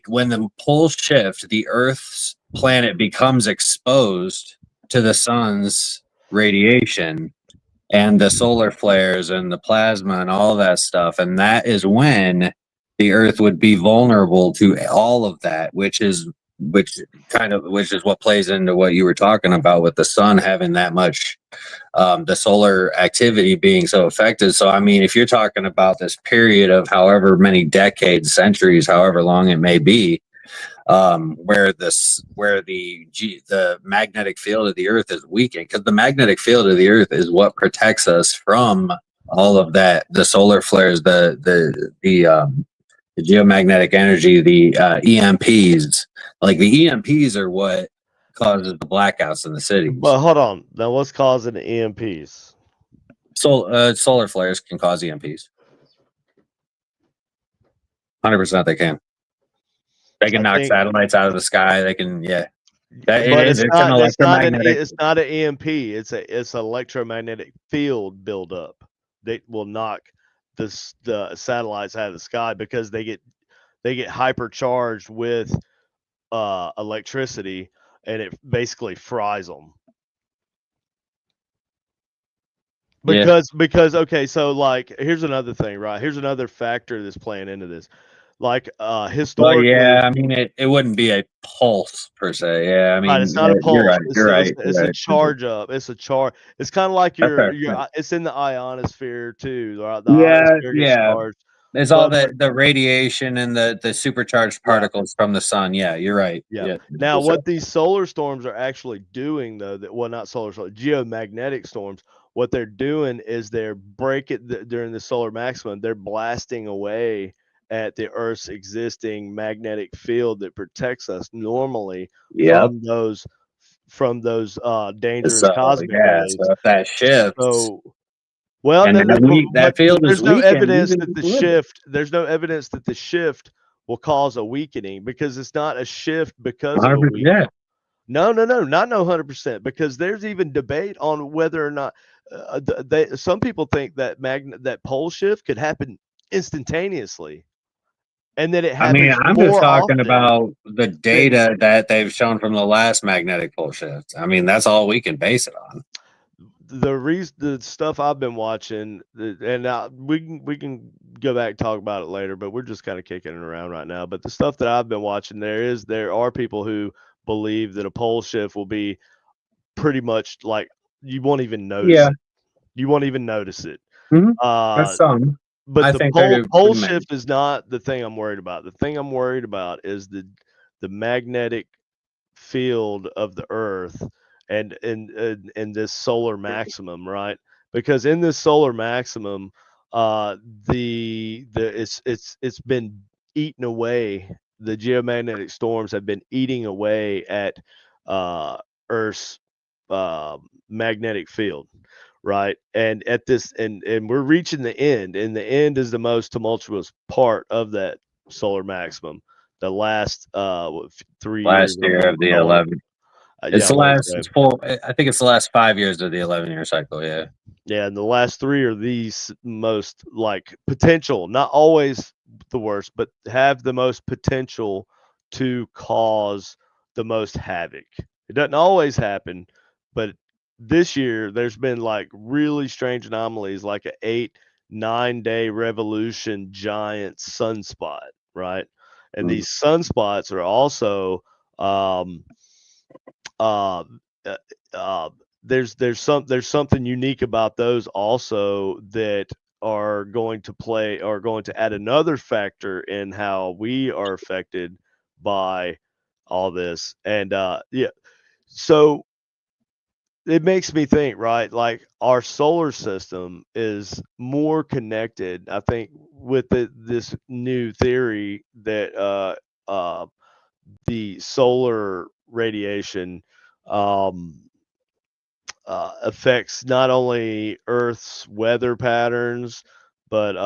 when the poles shift, the Earth's planet becomes exposed to the sun's radiation and the solar flares and the plasma and all that stuff, and that is when the Earth would be vulnerable to all of that, which is what plays into what you were talking about with the sun having that much the solar activity being so affected. So, I mean, if you're talking about this period of however many decades, centuries, however long it may be, where the magnetic field of the Earth is weakened, because the magnetic field of the Earth is what protects us from all of that, the solar flares, the geomagnetic energy, the EMPs. Like the EMPs are what causes the blackouts in the cities. But hold on, now what's causing the EMPs? Solar flares can cause EMPs. 100% they can. They can knock satellites out of the sky. They can, yeah. But It's an electromagnetic. It's not an EMP. It's an electromagnetic field buildup that will knock the satellites out of the sky because they get hypercharged with electricity, and it basically fries them. Because okay, so like here's another thing, right? Here's another factor that's playing into this. Like historically, yeah, I mean it wouldn't be a pulse per se. Yeah, I mean right, it's not a you're pulse. right. You're right. It's a charge up. It's a charge. It's kind of like it's in the ionosphere too. Right? The ionosphere gets charged. There's all the radiation and the supercharged particles from the sun. Yeah, you're right. Yeah. Now, what these solar storms are actually doing, though, not solar storms, geomagnetic storms. What they're doing is they're during the solar maximum. They're blasting away at the Earth's existing magnetic field that protects us normally from those dangerous cosmic rays. So if that shifts, well, and that field there's is no weakened, evidence that the shift. There's no evidence that the shift will cause a weakening because it's not a shift because of a weakening. Yeah. No, not 100%. Because there's even debate on whether or not some people think that that pole shift could happen instantaneously, and that it happens. I mean, I'm just talking about the data that they've shown from the last magnetic pole shift. I mean, that's all we can base it on. The stuff I've been watching, and we can go back and talk about it later, but we're just kind of kicking it around right now. But the stuff that I've been watching, there are people who believe that a pole shift will be pretty much like you won't even notice it. You won't even notice it. Mm-hmm. That's some. But the pole shift is not the thing I'm worried about. The thing I'm worried about is the magnetic field of the Earth and in this solar maximum, right? Because in this solar maximum, it's been eaten away. The geomagnetic storms have been eating away at Earth's magnetic field, right? And at this, and we're reaching the end, and the end is the most tumultuous part of that solar maximum. The last 3 years last year of the 11. It's Yeah, I the want to last say. it's four. I think it's the last 5 years of the 11-year cycle. Yeah. Yeah, and the last three are these most like potential, not always the worst, but have the most potential to cause the most havoc. It doesn't always happen, but this year there's been like really strange anomalies, like a 8-9 day revolution giant sunspot, right? And Mhm. these sunspots are also um, uh, uh, uh, there's something unique about those also that are going to add another factor in how we are affected by all this. And yeah, so it makes me think, right? Like our solar system is more connected, I think, with this new theory that uh, the solar radiation um, affects not only Earth's weather patterns, but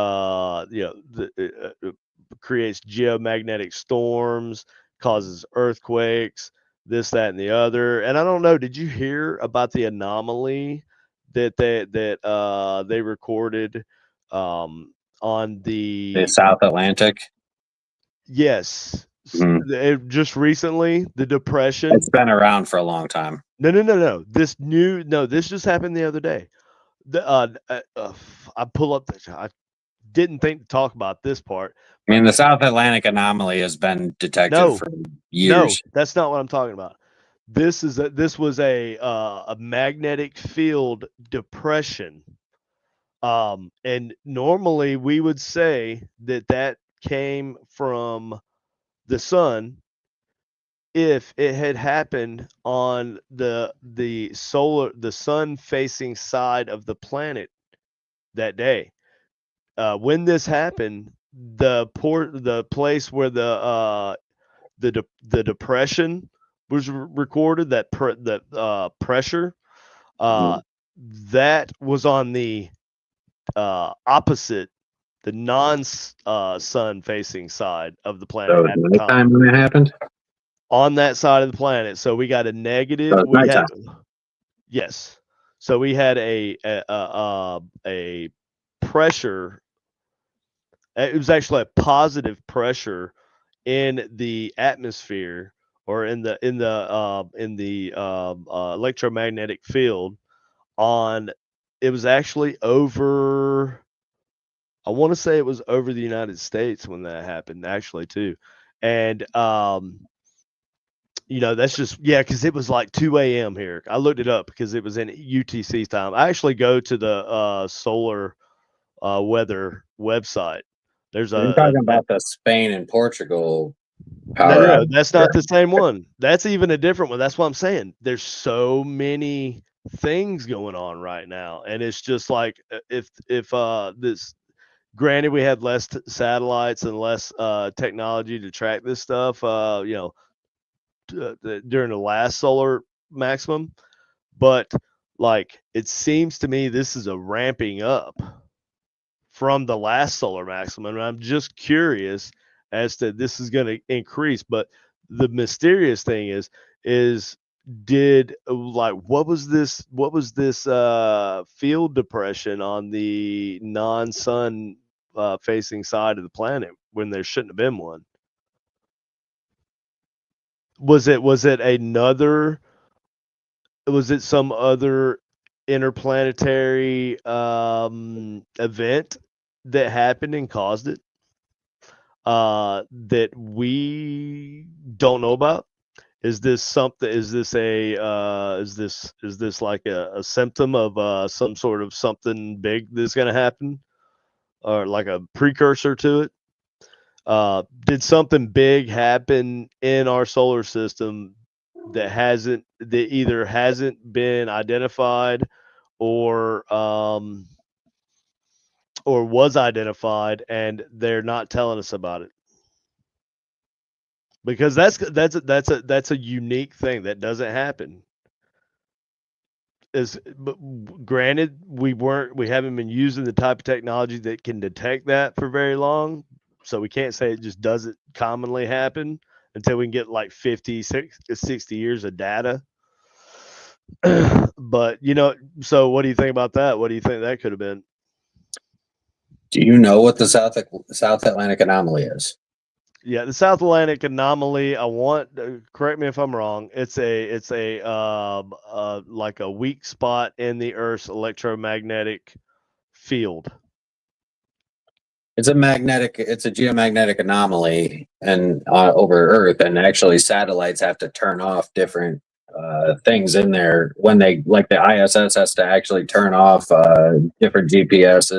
it creates geomagnetic storms, causes earthquakes, this, that, and the other. And I don't know, did you hear about the anomaly they recorded on The the South Atlantic. yes, Mhm. just recently the It's depression. been around for a long time. No. This just happened the other day. I pull up. I didn't think to talk about this part, I but mean, the South Atlantic anomaly has been detected no, for no, years. that's not what I'm talking about. This was a magnetic field depression. And normally we would say that came from the sun if it had happened on the sun facing side of the planet that day. When this happened, the place where the depression was recorded, that pressure, uh, Mhm. that was on the opposite, the non sun facing side of the So planet it was at the time. nighttime when it happened. On that side of the planet, so we got a So negative. it's We had nighttime. yes, so we had a pressure. It was actually a positive pressure in the atmosphere or in the electromagnetic field on. It was actually over. I want to say it was over the United States when that happened, actually too, and that's just yeah, because it was like 2 a.m. here. I looked it up because it was in UTC time. I actually go to the solar weather website. There's You're talking about the Spain and Portugal power no, outage. that's not the same one. That's even a different one. That's what I'm saying. There's so many things going on right now, and it's just like if this granted we had less satellites and less technology to track this stuff, during the last solar maximum, but like it seems to me this is a ramping up from the last solar maximum. And I'm just curious as to this is going to increase. But the mysterious thing is did like what was this field depression on the non-sun facing side of the planet when there shouldn't have been one? Was it another, was it some other interplanetary event that happened and caused it that we don't know about? Is this something? Is this like a symptom of some sort of something big that's going to happen, or like a precursor to it? Did something big happen in our solar system that either hasn't been identified or or was identified and they're not telling us about it? Because that's a unique thing that doesn't happen. Is but granted we haven't been using the type of technology that can detect that for very long, so we can't say it just doesn't commonly happen until we can get like 50 60 years of data. But so what do you think about that? What do you think that could have been? Do you know what the South Atlantic anomaly is? Yeah, the South Atlantic anomaly. I want. Correct me if I'm wrong. It's like a weak spot in the Earth's electromagnetic field. It's a geomagnetic anomaly and over Earth, and actually satellites have to turn off different things in there when they, like the ISS has to actually turn off different GPS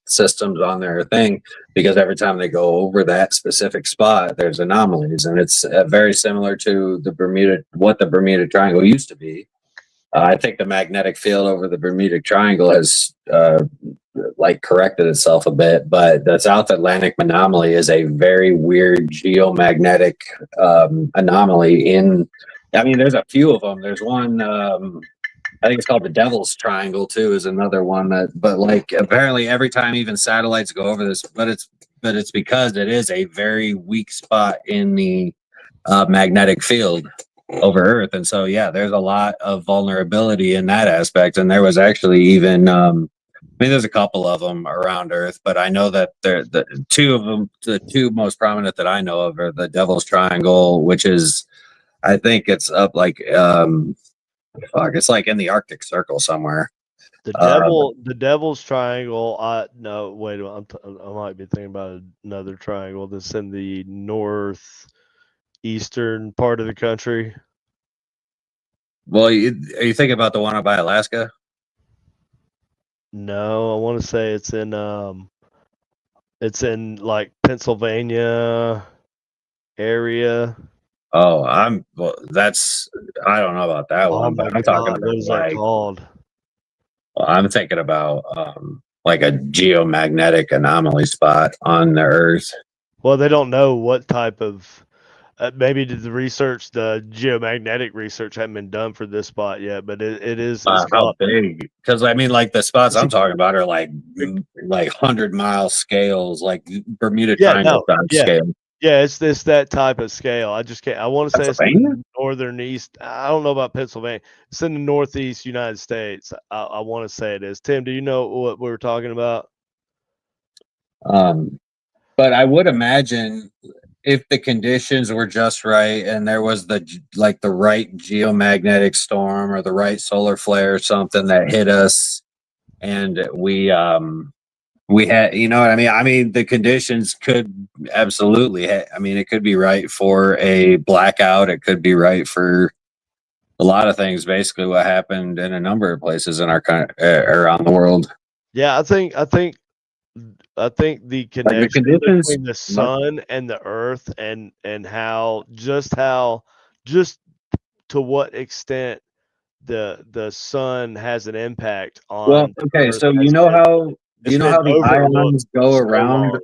systems on their thing, because every time they go over that specific spot, there's anomalies, and it's very similar to what the Bermuda Triangle used to be. I think the magnetic field over the Bermuda Triangle has corrected itself a bit, but the South Atlantic anomaly is a very weird geomagnetic anomaly. I mean, there's a few of them. There's one. I think it's called the Devil's Triangle too. Is another one but like apparently every time even satellites go over this, but it's because it is a very weak spot in the magnetic field over Earth, and so yeah, there's a lot of vulnerability in that aspect. And there was actually even I mean, there's a couple of them around Earth, but I know that the two of them, the two most prominent that I know of, are the Devil's Triangle, which is, I think it's up it's like in the Arctic Circle somewhere. The Devil's Triangle. No, wait. I might be thinking about another triangle that's in the northeastern part of the country. Well, are you thinking about the one up by Alaska? No, I want to say it's in like Pennsylvania area. Oh, I don't know about that Oh one, my but I'm talking God, about what is that called? I'm thinking about like a geomagnetic anomaly spot on the Earth. Well, they don't know what type of. Maybe the geomagnetic research hadn't been done for this spot yet, but it is. It's How called. big? Because I mean, like the spots It's I'm a, talking about are like 100-mile scales, like Bermuda yeah, Triangle no, size yeah, scale. yeah. It's that type of scale. I just can't. I want to say it's in Pennsylvania? the northern east. I don't know about Pennsylvania. It's in the northeast United States. I want to say it is. Tim, do you know what we were talking about? Um, but I would imagine if the conditions were just right and there was the right geomagnetic storm or the right solar flare or something that hit us, and we had, you know what I mean? I mean, the conditions could absolutely, I mean, it could be right for a blackout. It could be right for a lot of things. Basically, what happened in a number of places in our country, around the world. Yeah, I think the Like the connection conditions, between the sun and the earth and how just to what extent the sun has an impact well, on the okay. earth So has been do it's you know been how the overlooked ions go so around? long.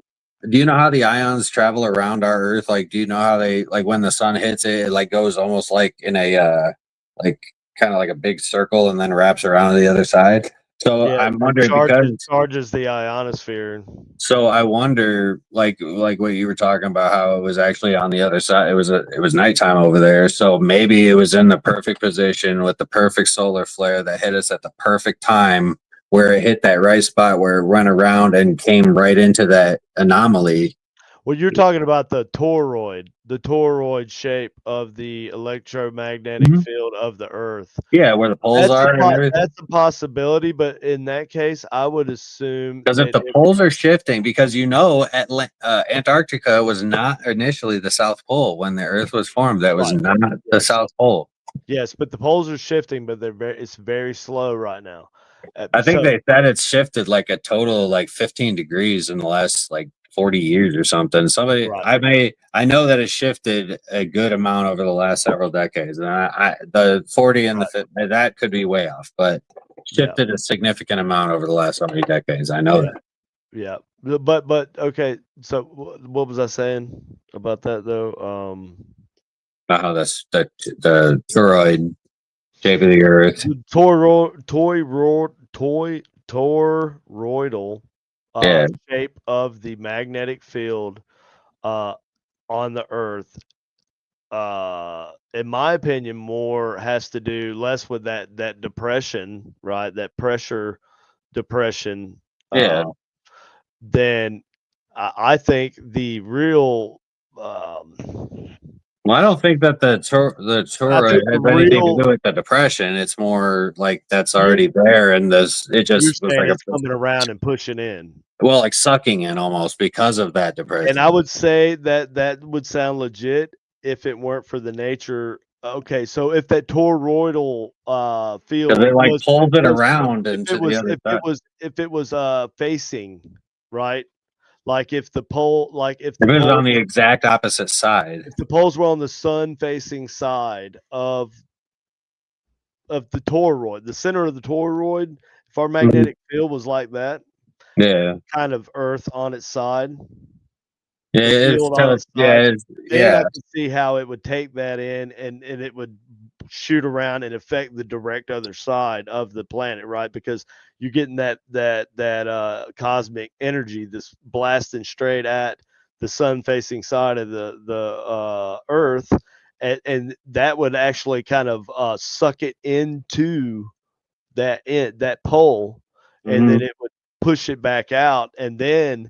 Do you know how the ions travel around our Earth? Like, do you know how they, like when the sun hits it, it like goes almost like in a like kind of like a big circle and then wraps around to the other side. So Yeah, I'm it wondering because charges the ionosphere. so I wonder, like what you were talking about, how it was actually on the other side. It was nighttime over there, so maybe it was in the perfect position with the perfect solar flare that hit us at the perfect time, where it hit that right spot where it went around and came right into that anomaly. Well, you're talking about the toroid shape of the electromagnetic field of the earth. Yeah, where the poles That's are and everything. that's a possibility, but in that case, I would assume Because if that the poles are shifting, because Antarctica was not initially the South Pole when the Earth was formed. That was right. not the South Pole. Yes, but the poles are shifting, but it's very slow right now. I think So they said it's shifted like a total of like 15 degrees in the last like 40 years or something. right, I know that it shifted a good amount over the last several decades. And the 40 and the 50, that could be way off, but yeah, shifted a significant amount over the last so many decades. I know yeah, that. yeah. But okay. So what was I saying about that though? How that's the toroid shape of the earth. The toroidal Yeah. shape of the magnetic field uh, on the Earth in my opinion, more has to do less with that depression, right? That pressure depression. Yeah. Then I think the real. Well, I don't think that the I toroid think the has anything to real. do with the depression. It's more like that's You're already there, and this it you're just was saying like it's coming around and pushing in. like sucking in almost because of that And depression. I would say that would sound legit if it weren't for the nature. Okay, so if that toroidal Because field it like was pulls it was around if into it the was other side. if it was facing, right, like if the pole like If it was on the exact opposite side. if the poles were on the sun facing side of the toroid, the center of the toroid, if our magnetic field was like that, Yeah. kind of Earth on its side, Yeah, the it's field on its side, then yeah. I can see how it would take that in and it would shoot around and affect the direct other side of the planet, right? Because you're getting that cosmic energy that's blasting straight at the sun facing side of the Earth, and that would actually kind of suck it into that pole, and then Mhm. it would push it back out, and then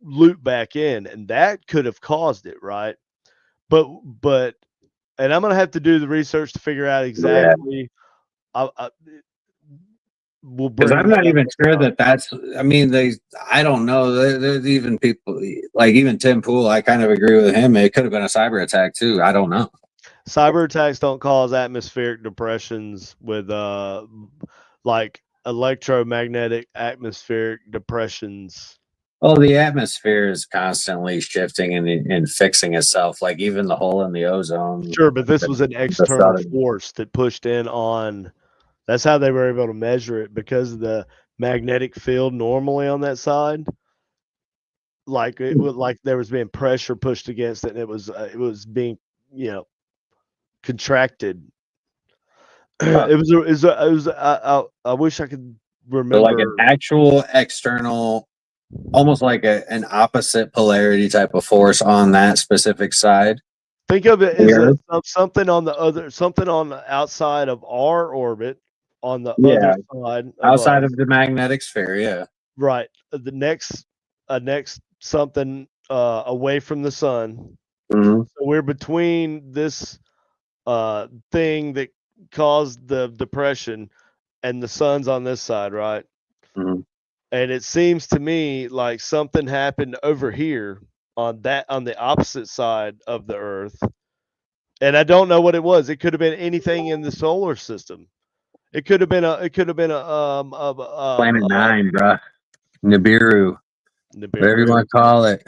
loop back in, and that could have caused it, right? But and I'm gonna have to do the research to figure out Yeah. exactly. I we'll Because bring I'm that not up even next sure time. that that's. I mean, I don't know. There's even people like even Tim Pool. I kind of agree with him. It could have been a cyber attack too. I don't know. Cyber attacks don't cause atmospheric depressions with like electromagnetic atmospheric depressions. Well, the atmosphere is constantly shifting and fixing itself. Like even the hole in the ozone, Sure, but this the, was an the external southern. force that pushed in on. That's how they were able to measure it because of the magnetic field normally on that side. Like it was like there was being pressure pushed against it, and it was being you know contracted. Huh. It was I wish I could So like an remember. actual external, almost like an opposite polarity type of force on that specific side. Think of it as Here, something on the other something on the outside of our orbit on the other yeah, side of outside us. of the magnetic sphere, yeah. Right. The next something away from the sun. Hmm. So we're between this thing that caused the depression and the sun's on this side, right? Hmm. And it seems to me like something happened over here on the opposite side of the earth. And I don't know what it was. It could have been anything in the solar system. It could have been Planet Nine, bruh. Nibiru, whatever you Nibiru. want to call it.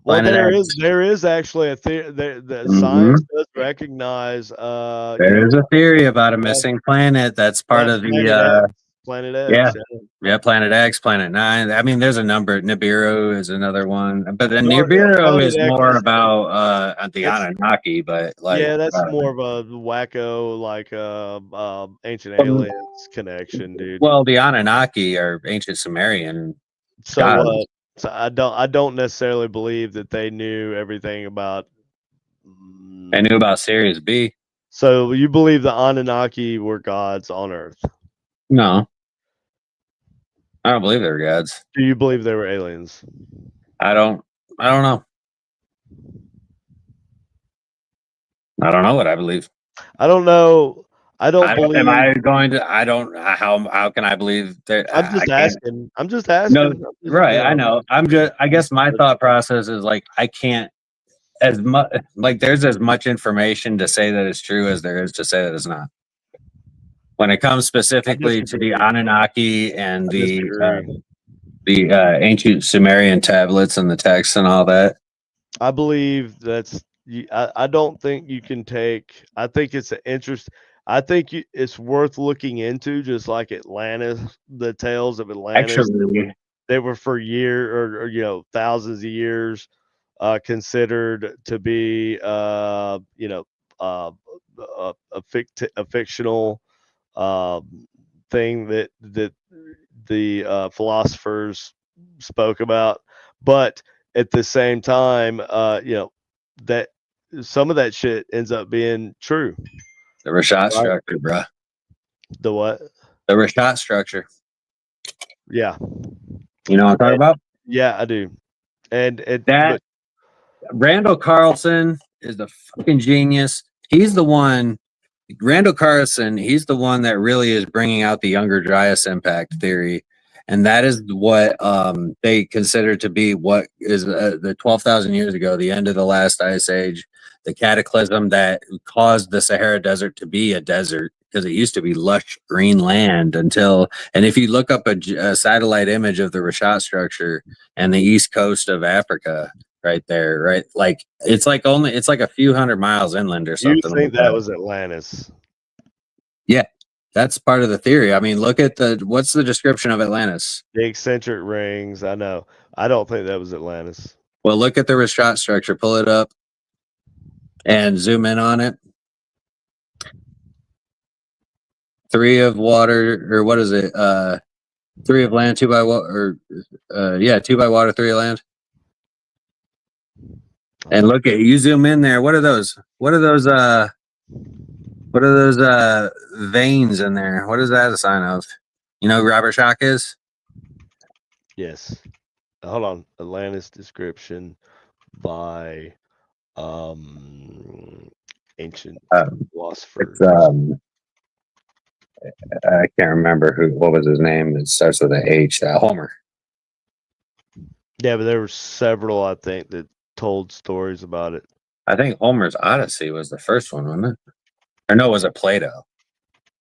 Well, Planet X. there is actually a theory. The Hmm. science does recognize, There is a theory about a missing planet that's part of the Planet X. Planet yeah. X. Yeah. Yeah, Planet X, Planet Nine. I mean, there's a number. Nibiru is another one, but then Nibiru Planet is X more is about the that's Anunnaki. But like, yeah, that's more of a wacko like ancient um, aliens connection, dude. well, the Anunnaki are ancient Sumerian So gods. so I don't necessarily believe that they knew everything about. I knew about Sirius B. So you believe the Anunnaki were gods on Earth? No, I don't believe they're gods. Do you believe they were aliens? I don't. I don't know. I don't know what I believe. I don't know. I don't I don't. Am believe. I going to? I don't. How can I believe that? I'm I just can't. asking. I'm just No, asking. I'm just, right. I know. I'm just. I guess my thought process is like I can't as much like there's as much information to say that it's true as there is to say that it's not. When it comes I specifically to the disagree. Anunnaki and I disagree. the ancient Sumerian tablets and the texts and all that. I believe that's. I don't think you can take. I think it's an interest. I think it's worth looking into, just like Atlantis, the tales of Atlantis Actually, they were for year or thousands of years considered to be uh, a fictional thing that the philosophers spoke about, but at the same time, that some of that shit ends up being true. The Rashad Right. structure, bruh. The what? The Rashad structure. Yeah. You know what I'm talking about? Yeah, I do. And That Randall Carlson is the fucking genius. He's the one. Randall Carlson, he's the one that really is bringing out the Younger Dryas impact theory, and that is what they consider to be what is the 12,000 years ago, the end of the last ice age, the cataclysm that caused the Sahara Desert to be a desert because it used to be lush green land until. And if you look up a satellite image of the Rashad structure and the east coast of Africa, right there, right, like it's like a few hundred miles inland or you something think like that. was Atlantis? Yeah, that's part of the theory. I mean, look at what's the description of Atlantis? The eccentric rings. I know. I don't think that was Atlantis. Well, look at the Rashad structure. Pull it up and zoom in on it. 3 of water, or what is it? 3 of land, 2 by water, or 2 by water, 3 of land. And look at you zoom in there. What are those? What are those? What are those veins in there? What is that a sign of? You know who Robert Schock is? Yes. Hold on. Atlantis description by ancient philosophers. It's, I can't remember what was his name. It starts with an H. Homer. Yeah, but there were several, I think, that told stories about it. I think Homer's Odyssey was the first one, wasn't it? Or no, was it Plato?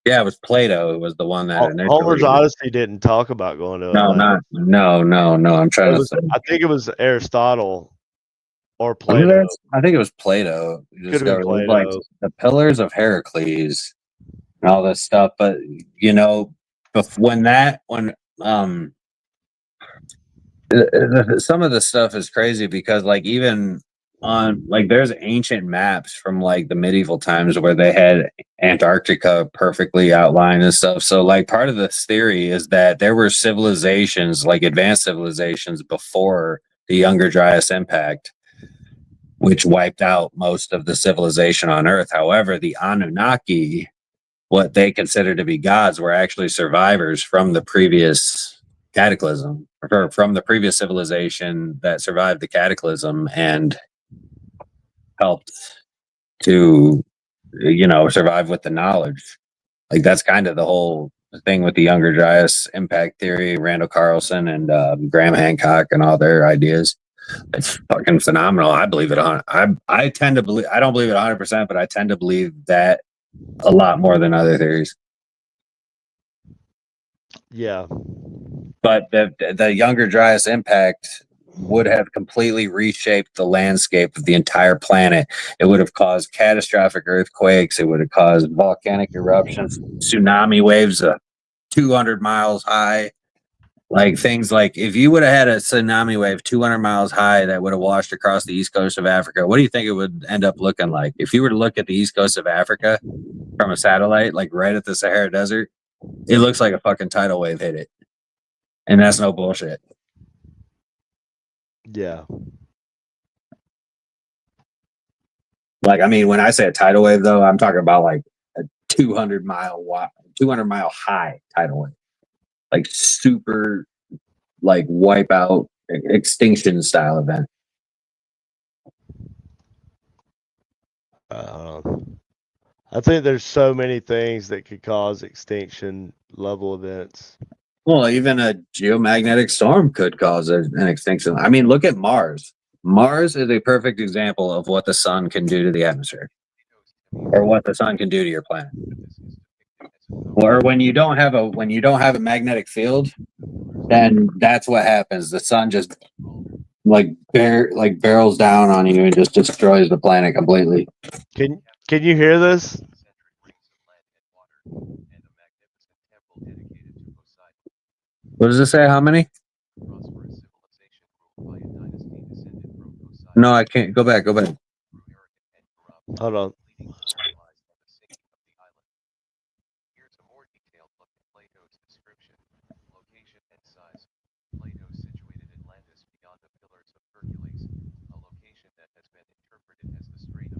Yeah, it was Plato. It was the one that initially. Homer's Odyssey didn't talk about going to No, Atlantis. no. I'm trying to think. I think it was Aristotle or Plato. I think it was Plato. Could have been Plato. Like the Pillars of Heracles and all this stuff. But you know, when some of the stuff is crazy because like even on like there's ancient maps from like the medieval times where they had Antarctica perfectly outlined and stuff. So like part of this theory is that there were civilizations, like advanced civilizations before the Younger Dryas impact, which wiped out most of the civilization on Earth. However, the Anunnaki, what they consider to be gods, were actually survivors from the previous cataclysm, or from the previous civilization that survived the cataclysm and helped to, survive with the knowledge. Like that's kind of the whole thing with the Younger Dryas impact theory, Randall Carlson and Graham Hancock and all their ideas. It's fucking phenomenal. I believe it on. I tend to believe. I don't believe it 100%, but I tend to believe that a lot more than other theories. Yeah. But the Younger Dryas impact would have completely reshaped the landscape of the entire planet. It would have caused catastrophic earthquakes. It would have caused volcanic eruptions, tsunami waves 200 miles high. Like things like if you would have had a tsunami wave 200 miles high that would have washed across the east coast of Africa, what do you think it would end up looking like? If you were to look at the east coast of Africa from a satellite, like right at the Sahara Desert, it looks like a fucking tidal wave hit it. And that's no bullshit. Yeah. Like, I mean, when I say a tidal wave, though, I'm talking about like a 200 mile high tidal wave, like super, like wipe out extinction style event. I think there's so many things that could cause extinction level events. Well, even a geomagnetic storm could cause an extinction. I mean, look at Mars. Mars is a perfect example of what the sun can do to the atmosphere, or what the sun can do to your planet. Or when you don't have a magnetic field, then that's what happens. The sun just barrels down on you and just destroys the planet completely. Can you hear this? What does it say? How many? No, I can't. Go back. Hold on.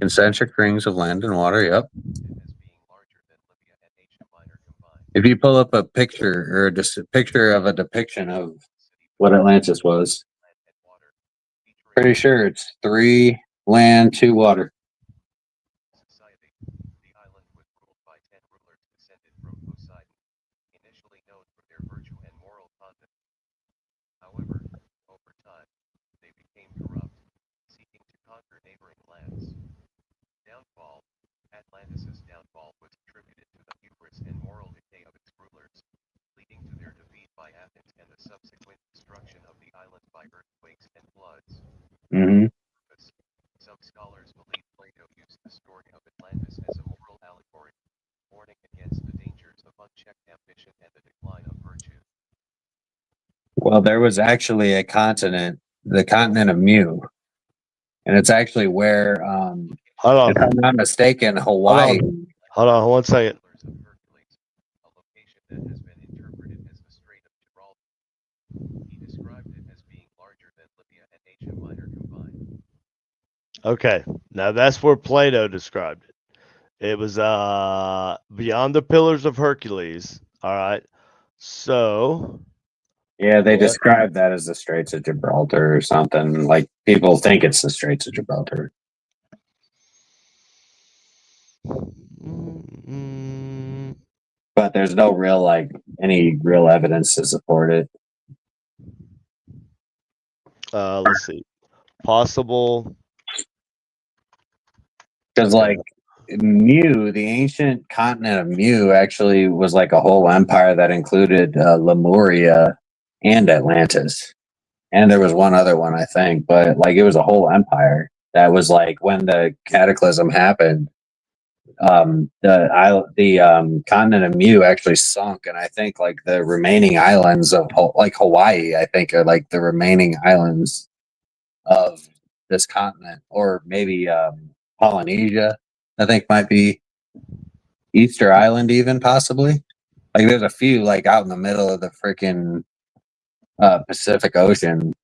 Concentric rings of land and water. Yep. If you pull up a picture or just a picture of a depiction of what Atlantis was, pretty sure it's 3 land, 2 water. Mm-hmm. Well, there was actually a continent, the continent of Mu, and it's actually where, Hold if I'm on. not mistaken, Hold Hawaii. on. Hold on 1 second. Okay, now that's where Plato described it. It was beyond the Pillars of Hercules. All right. So Yeah, they what? describe that as the Straits of Gibraltar or something. Like people think it's the Straits of Gibraltar, Mm, but there's no real any real evidence to support it. let's see. Possible. Because Okay. Mu, the ancient continent of Mu, actually was like a whole empire that included Lemuria and Atlantis, and there was one other one I think, but like it was a whole empire that was like when the cataclysm happened. The continent of Mu actually sunk, and I think like the remaining islands of like Hawaii, I think are like the remaining islands of this continent, or maybe Polynesia. I think might be Easter Island, even possibly. Like there's a few like out in the middle of the freaking Pacific Ocean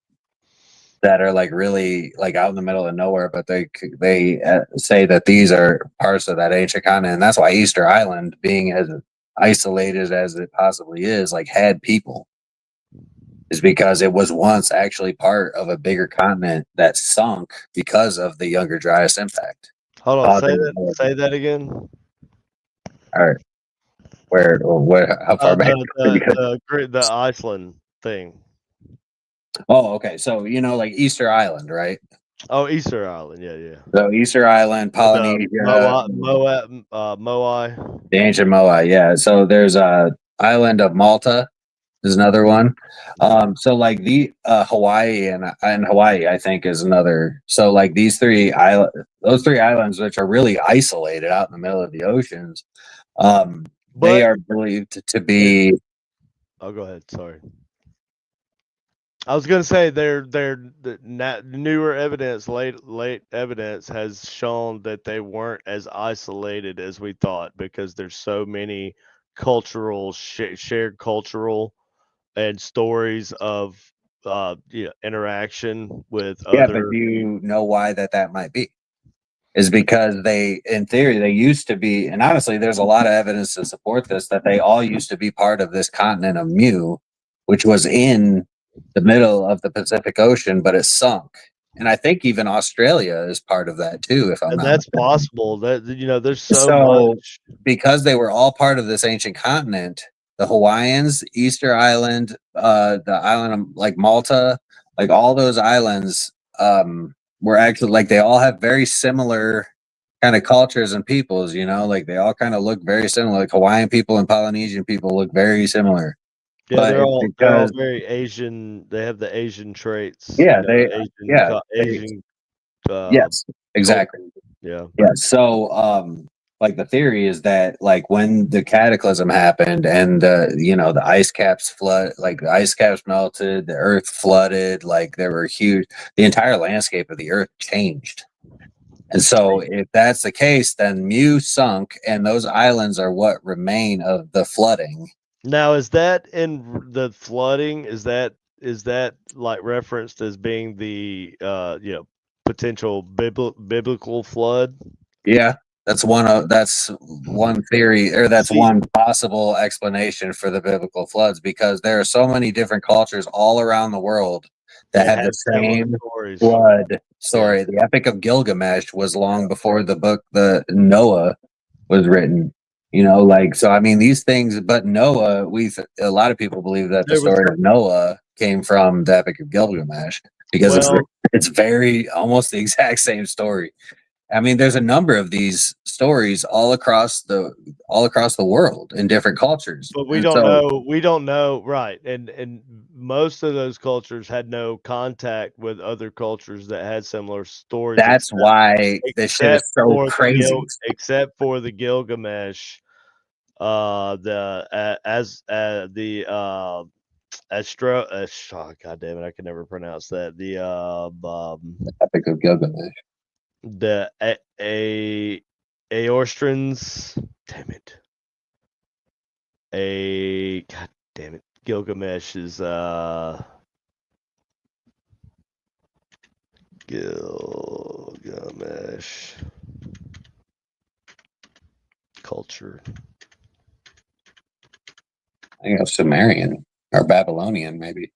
that are like really like out in the middle of nowhere, but they say that these are parts of that ancient continent, and that's why Easter Island, being as isolated as it possibly is, like had people, is because it was once actually part of a bigger continent that sunk because of the Younger Dryas impact. Hold on. Say Causing, that. Say that again. or where, how far back? The Iceland thing. Oh, okay. So like Easter Island, right? Oh, Easter Island. Yeah, yeah. So Easter Island, The Polynesia, Moai. the ancient Moai. Yeah. So there's a island of Malta is another one. So like the Hawaii and Hawaii, I think, is another. So like those 3 islands, which are really isolated out in the middle of the oceans, they But are believed to be. oh, go ahead. Sorry. I was gonna say newer evidence, late evidence has shown that they weren't as isolated as we thought because there's so many shared cultural and stories of interaction with Yeah, but other. do you know why that might be? Is because they, in theory, they used to be, and honestly, there's a lot of evidence to support this, that they all used to be part of this continent of Mu, which was in the middle of the Pacific Ocean, but it sunk. And I think even Australia is part of that too, if I'm And not that's mistaken. possible. That there's so So, much. because they were all part of this ancient continent, the Hawaiians, Easter Island, the island of like Malta, like all those islands, were actually like they all have very similar kind of cultures and peoples. Like they all kind of look very similar. Like Hawaiian people and Polynesian people look very similar, Yeah, but it's they're all because very Asian. They have the Asian traits. yeah, yeah, they, Asian uh, yes, culture. exactly. Yeah. Yeah. So, like the theory is that like when the cataclysm happened and the ice caps like the ice caps melted, the earth flooded, like there were huge, the entire landscape of the earth changed. And so if that's the case, then Mu sunk and those islands are what remain of the flooding. Now, is that in the flooding? Is that like referenced as being the potential biblical flood. Yeah, that's one theory, or that's See, one possible explanation for the biblical floods, because there are so many different cultures all around the world that that have the had similar same stories. flood story. Yes. The Epic of Gilgamesh was long before the Noah was written. Like, so I mean, these things, but Noah, a lot of people believe that the There was story of Noah came from the Epic of Gilgamesh, because well, it's very almost the exact same story. I mean, there's a number of these stories all across the world in different cultures, but and so we don't know, right? And most of those cultures had no contact with other cultures that had similar stories, that's why this shit is so crazy. except for the Gilgamesh, the God damn it, I can never pronounce that. Epic of Gilgamesh. The Aorstrans, damn it. God damn it. Gilgamesh is Gilgamesh culture. I think it was Sumerian or Babylonian, maybe.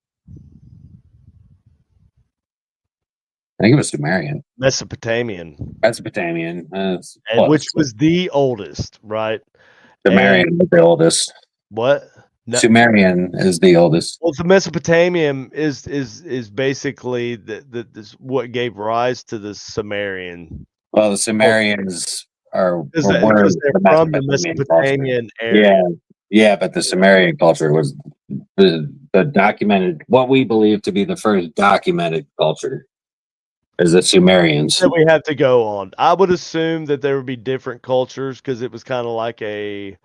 I think it was Sumerian, Mesopotamian, Mesopotamian, and which close. was the oldest, right? And Sumerian is the oldest. what? No, Sumerian is the oldest. well, the Mesopotamian is basically this what gave rise to the Sumerian. Well, the Sumerians were Because they're the from the Mesopotamian culture. Mesopotamian area. Yeah, but the Sumerian culture was the documented, what we believe to be the first documented culture, is the Sumerians. That we have to go on. I would assume that there would be different cultures because it was kind of like a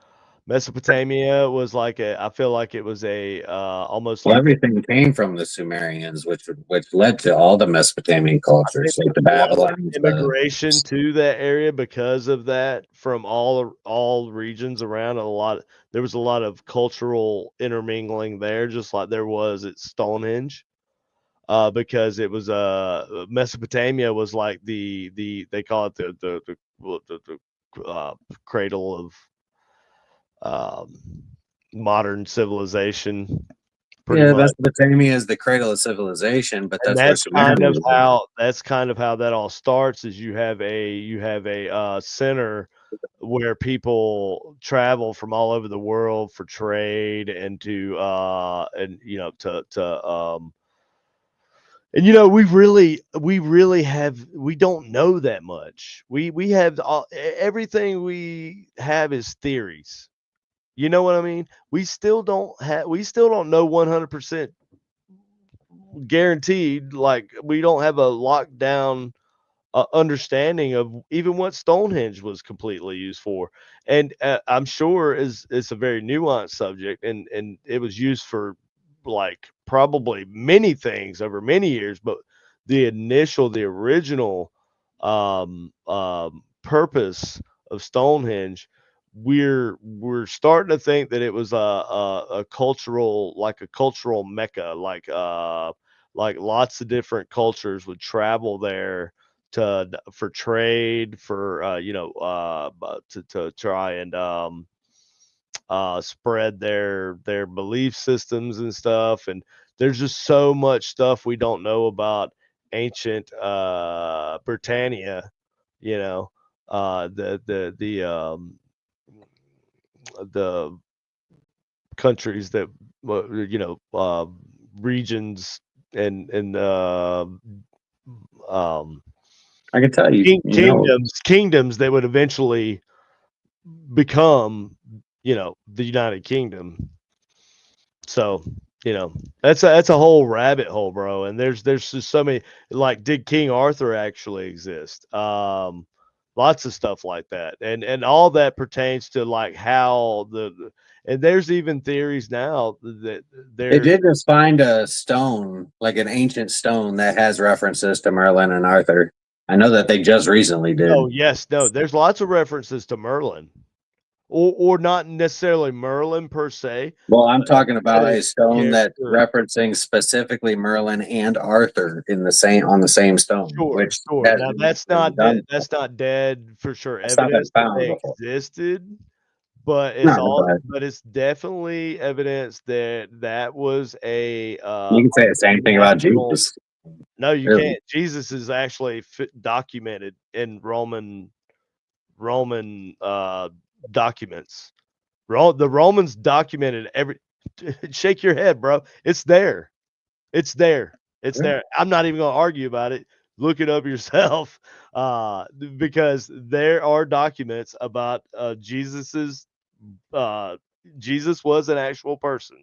Mesopotamia was like a. I feel like it was a almost Well, like everything came from the Sumerians, which led to all the Mesopotamian cultures, like the a lot of Babylons. immigration to that area because of that from all regions around. There was a lot of cultural intermingling there, just like there was at Stonehenge. Because it was Mesopotamia was like they call it the cradle of modern civilization, pretty Yeah, much. Mesopotamia is the cradle of civilization, but And that's where Sumeria was. that's kind of how that all starts. Is you have a center where people travel from all over the world for trade and to and you know to and we don't know that much. We have everything we have is theories. You know what I mean? We still don't know 100% guaranteed. Like we don't have a lockdown understanding of even what Stonehenge was completely used for. And I'm sure it's a very nuanced subject, and it was used for like probably many things over many years. But the original purpose of Stonehenge, we're starting to think that it was a cultural, like a cultural mecca, like lots of different cultures would travel there for trade, for to try and spread their belief systems and stuff. And there's just so much stuff we don't know about ancient Britannia. You know, the countries that regions and um I can tell you, kingdoms that would eventually become, the United Kingdom. So, that's a whole rabbit hole, bro. And there's just so many, like, did King Arthur actually exist? Lots of stuff like that. And all that pertains to like how and there's even theories now that they there did just find a stone, like an ancient stone that has references to Merlin and Arthur. I know that they just recently did. oh yes, no, there's lots of references to Merlin. or not necessarily Merlin per se. Well, I'm talking But about a stone that's character. referencing specifically Merlin and Arthur in the same on the same stone, Sure, which sure. has Now been done. that's not dead for sure It's not been evidence that found they before. existed, but No, but it's definitely evidence that that was a you can say the same thing about national. Jesus. No, you Really. can't. Jesus is actually documented in Roman documents. The Romans documented every. Shake your head, bro. It's there. It's there. It's Yeah. there. I'm not even gonna argue about it. Look it up yourself, because there are documents about Jesus's. Uh, Jesus was an actual person,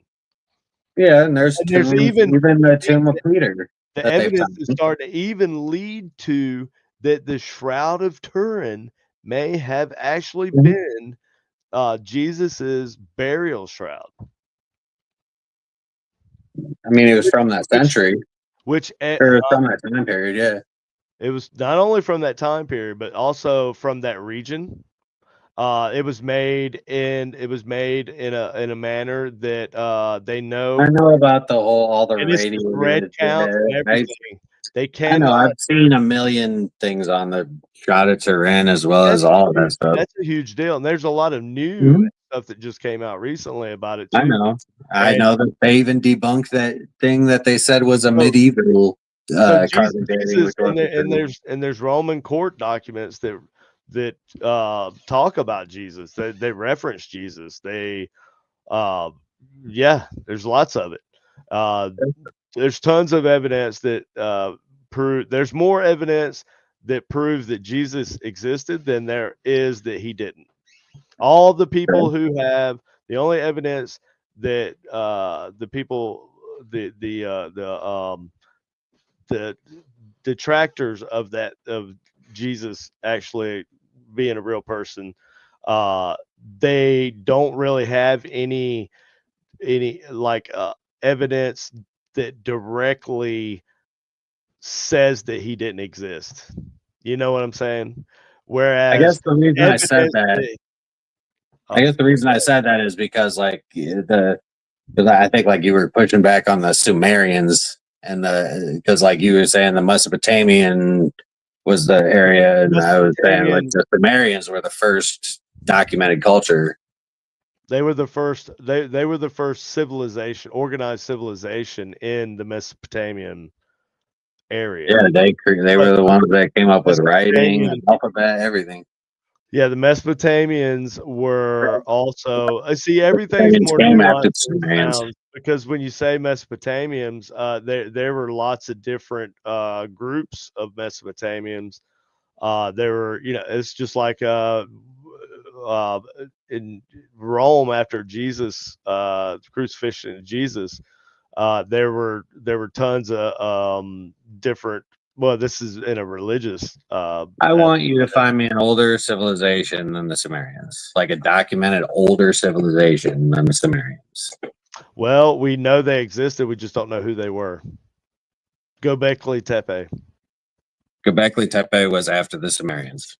Yeah, and there's and there's tombs, even even the tomb of Peter the that they've evidence found. is starting to even lead to that the Shroud of Turin may have actually Mhm. been Jesus's burial shroud, I mean, it was from that which century, which or it was from that time period. Yeah, it was not only from that time period, but also from that region. It was made in a manner that they I know, know about all the and it's the thread radiated. count and I everything. They I know. cannot. I've seen a million things on the shot of Turin as well as all of that stuff. That's a huge deal, and there's a lot of new Mhm. stuff that just came out recently about it I too. know. I And know that they even debunked that thing that they said was a so, medieval carbon dating, Jesus which was and there's Roman court documents that talk about Jesus. They reference Jesus. Uh, yeah, there's lots of it. Uh, there's tons of evidence that prove there's more evidence that proves that Jesus existed than there is that he didn't. All the people who have the only evidence that the people the detractors of that of Jesus actually being a real person, uh, they don't really have any like evidence that directly says that he didn't exist. You know what I'm saying? I guess Whereas the reason I said evidence that. that I oh, guess the reason I said that is because like because I think like you were pushing back on the Sumerians and the because like you were saying the Mesopotamian was the area, and I was saying like Mesopotamian, the Sumerians were the first documented culture. they were the first they were the first civilization, organized civilization in the Mesopotamian area. Yeah, they But were the ones that came up with writing, Mesopotamian and alphabet, everything. Yeah, the Mesopotamians were also see, everything's Sumerians more came after nuanced the than it Sumerians. sounds, because when you say Mesopotamians, there were lots of different groups of Mesopotamians. There were, it's just like uh, in Rome after Jesus, crucifixion of Jesus. There were tons of different. Well, this is in a religious I want you to aspect. find me an older civilization than the Sumerians, like a documented older civilization than the Sumerians. Well, we know they existed. We just don't know who they were. Göbekli Tepe. Göbekli Tepe was after the Sumerians.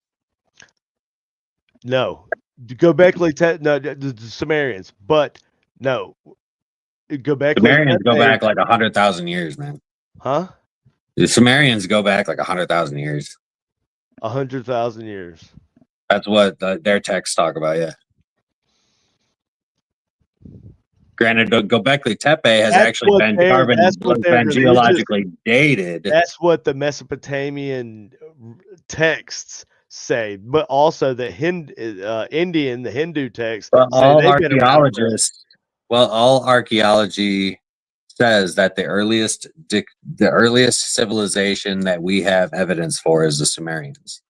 No, Göbekli Tepe. No, the Sumerians. But no, Göbekli Sumerians go Tepe. back like 100,000 years, man. Huh? The Sumerians go back like 100,000 years. 100,000 years. That's what their texts talk about. Yeah. Granted, Göbekli Tepe has That's actually what been their. That's carbon, what their been religious. geologically dated. That's what the Mesopotamian texts say. But also the the Hindu texts But say they've been around for. all archaeology says that the earliest civilization that we have evidence for is the Sumerians.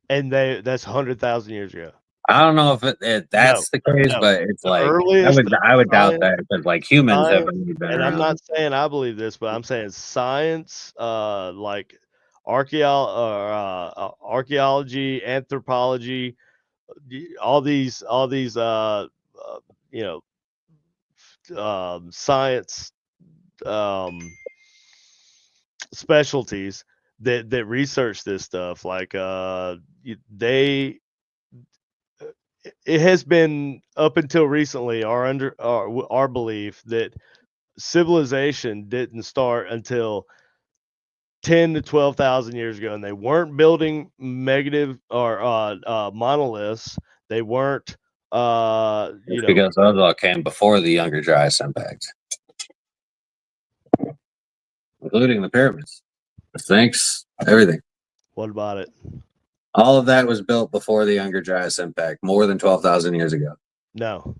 And that's 100,000 years ago. I don't know if No, that's the case, no. but it's The like earliest I would doubt science that because like humans have science, only been and I'm around. not saying I believe this, but I'm saying science, like archaeology, anthropology, all these, you know, science um, specialties that research this stuff, like they it has been up until recently our belief that civilization didn't start until 10 to 12,000 years ago, and they weren't building negative or monoliths. They weren't, Because those all came before the Younger Dryas impact, including the pyramids, the Sphinx, everything. what about it? All of that was built before the Younger Dryas impact, more than 12,000 years ago. No,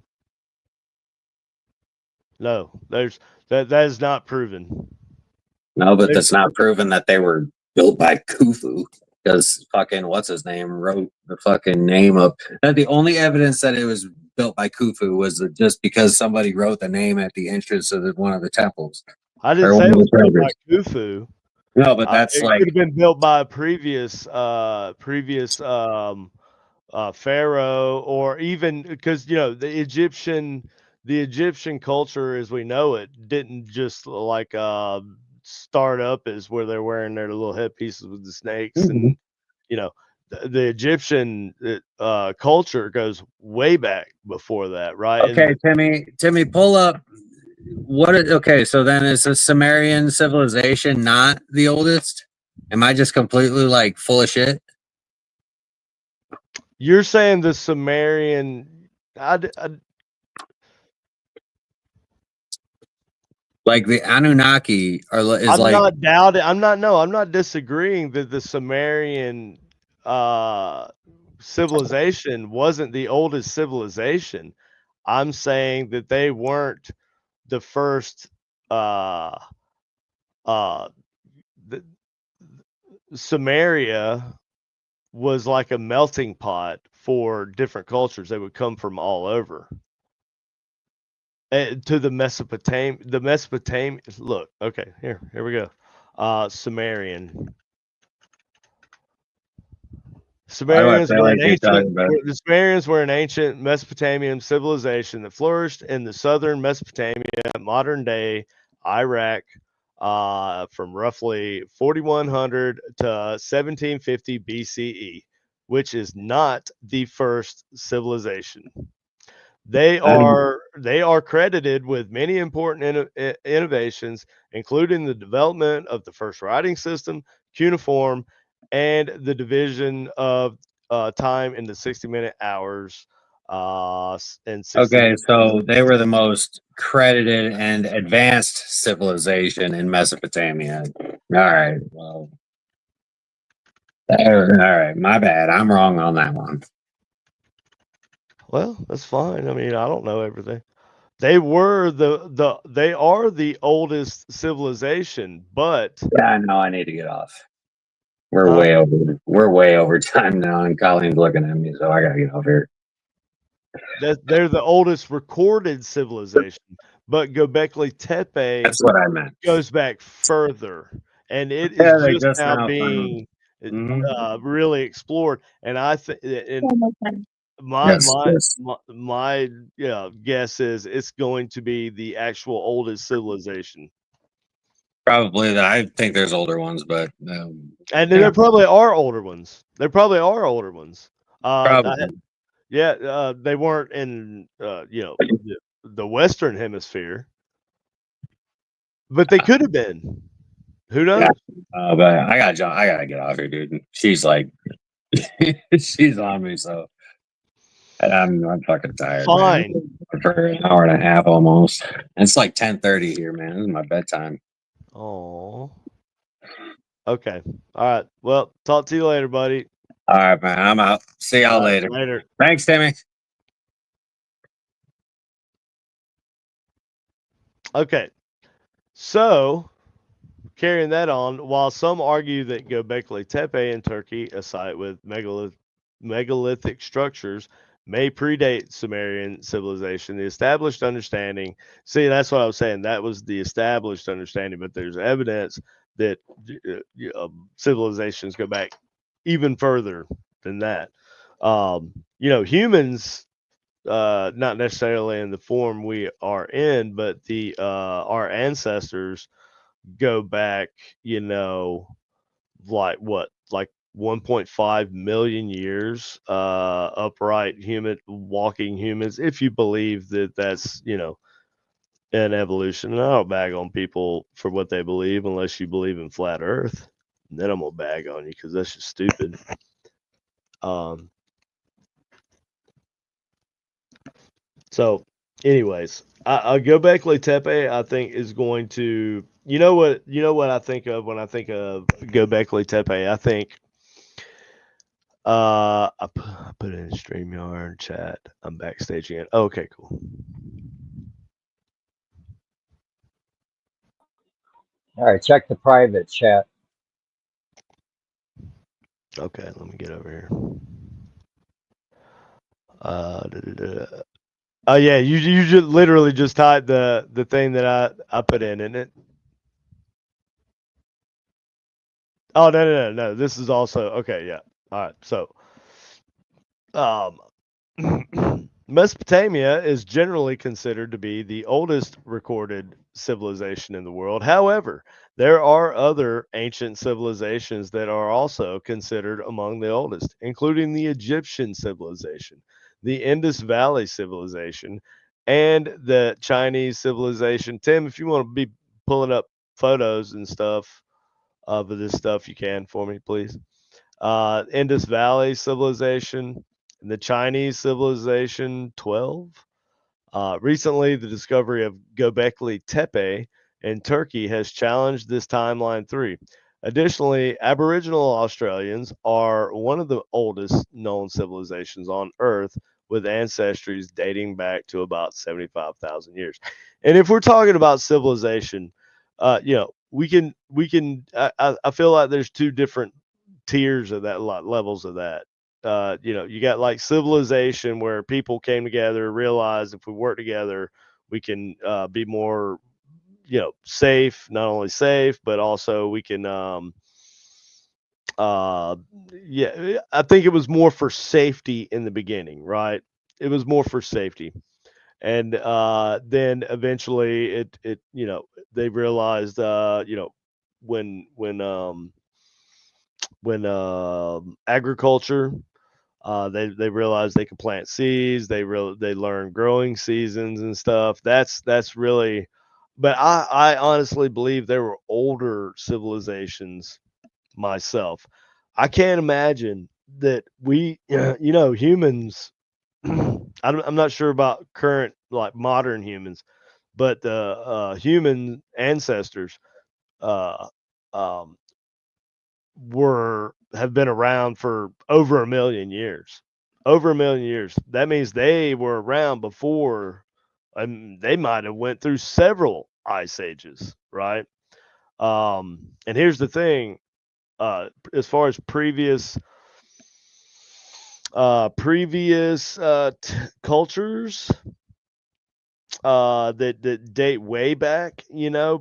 that is not proven. No, but that's not proven that they were built by Khufu, because fucking what's his name wrote the fucking name of that. The only evidence that it was built by Khufu was just because somebody wrote the name at the entrance of one of the temples. I didn't Or say one it of was the built by treasures. Khufu. No, but that's It like could have been built by a previous pharaoh, or even because the Egyptian culture as we know it didn't just like start up as where they're wearing their little headpieces with the snakes, and the Egyptian culture goes way back before that, right? okay, Timmy, pull up okay, so then is the Sumerian civilization not the oldest? Am I just completely like full of shit? You're saying the Sumerian, Like the Anunnaki is I'm like not doubting. I'm not disagreeing that the Sumerian civilization wasn't the oldest civilization. I'm saying that they weren't the first. Uh, the, Sumeria was like a melting pot for different cultures. They would come from all over. To the Mesopotamia. Look, okay, here we go. Sumerian. why do I Sumerians feel were like an you're talking ancient about the Sumerians were an ancient Mesopotamian civilization that flourished in the southern Mesopotamia, modern day Iraq, from roughly 4100 to 1750 BCE, which is not the first civilization. They are credited with many important innovations, including the development of the first writing system, cuneiform, and the division of time into 60-minute hours and 60 okay, minutes. so they were the most credited and advanced civilization in Mesopotamia. All right, well, all right, my bad. I'm wrong on that one. Well, that's fine. I mean, I don't know everything. They were they are the oldest civilization, but Yeah, I know. I need to get off. We're way over time now, and Colleen's looking at me, so I gotta get off here. they're the oldest recorded civilization. But Göbekli Tepe That's what I meant. goes back further, and it is Yeah, they just just now now found. being Mhm. really explored. And I think, and my Yes, my yes. my guess is it's going to be the actual oldest civilization. Probably. I think there's older ones, but And yeah, there probably are older ones. There probably are older ones. probably. They weren't in the Western Hemisphere, but they could have been. Who Yeah, knows? but I gotta get off here, dude. She's like, she's on me, so I'm fucking tired, man. Fine. For an hour and a half almost. And it's like 10:30 here, man. This is my bedtime. Oh. Okay. All right. Well, talk to you later, buddy. All right, man. I'm out. See y'all All right, later. later. Thanks, Timmy. Okay. So, carrying that on, while some argue that Göbekli Tepe in Turkey, a site with megalithic structures, may predate Sumerian civilization, the established understanding. See, that's what I was saying. That was the established understanding, but there's evidence that civilizations go back even further than that. Humans, not necessarily in the form we are in, but our ancestors go back, like what, like 1.5 million years, upright human walking humans, if you believe that that's, an evolution. And I don't bag on people for what they believe unless you believe in flat earth. And then I'm gonna bag on you because that's just stupid. Um, so anyways, I Göbekli Tepe, I think, is going to, what I think of when I think of Göbekli Tepe. I think I put it in StreamYard chat. I'm backstage again. Okay, cool. All right, check the private chat. Okay, let me get over here. Oh yeah, you just literally just typed the thing that I put in it. Oh no. This is also okay. Yeah. All right. So, um, Mesopotamia is generally considered to be the oldest recorded civilization in the world. However, there are other ancient civilizations that are also considered among the oldest, including the Egyptian civilization, the Indus Valley civilization, and the Chinese civilization. Tim, if you want to be pulling up photos and stuff of this stuff, you can for me, please. Indus Valley civilization and the Chinese civilization 12. Recently, the discovery of Göbekli Tepe in Turkey has challenged this timeline 3. Additionally, Aboriginal Australians are one of the oldest known civilizations on Earth, with ancestries dating back to about 75,000 years. And if we're talking about civilization, we can. I feel like there's two different tiers of that, levels of that. You got like civilization where people came together, realized if we work together, we can be more, safe. Not only safe, but also we can. Uh, yeah, I think it was more for safety in the beginning, right? It was more for safety, and then eventually they realized, when agriculture, they realized they could plant seeds. They learn growing seasons and stuff. That's really, but I honestly believe there were older civilizations myself. I can't imagine that we, humans. I'm not sure about current, like, modern humans, but the human ancestors uh, um, have been around for over a million years. Over a million years. That means they were around before, and they might have went through several ice ages, right? And here's the thing: as far as previous cultures that date way back,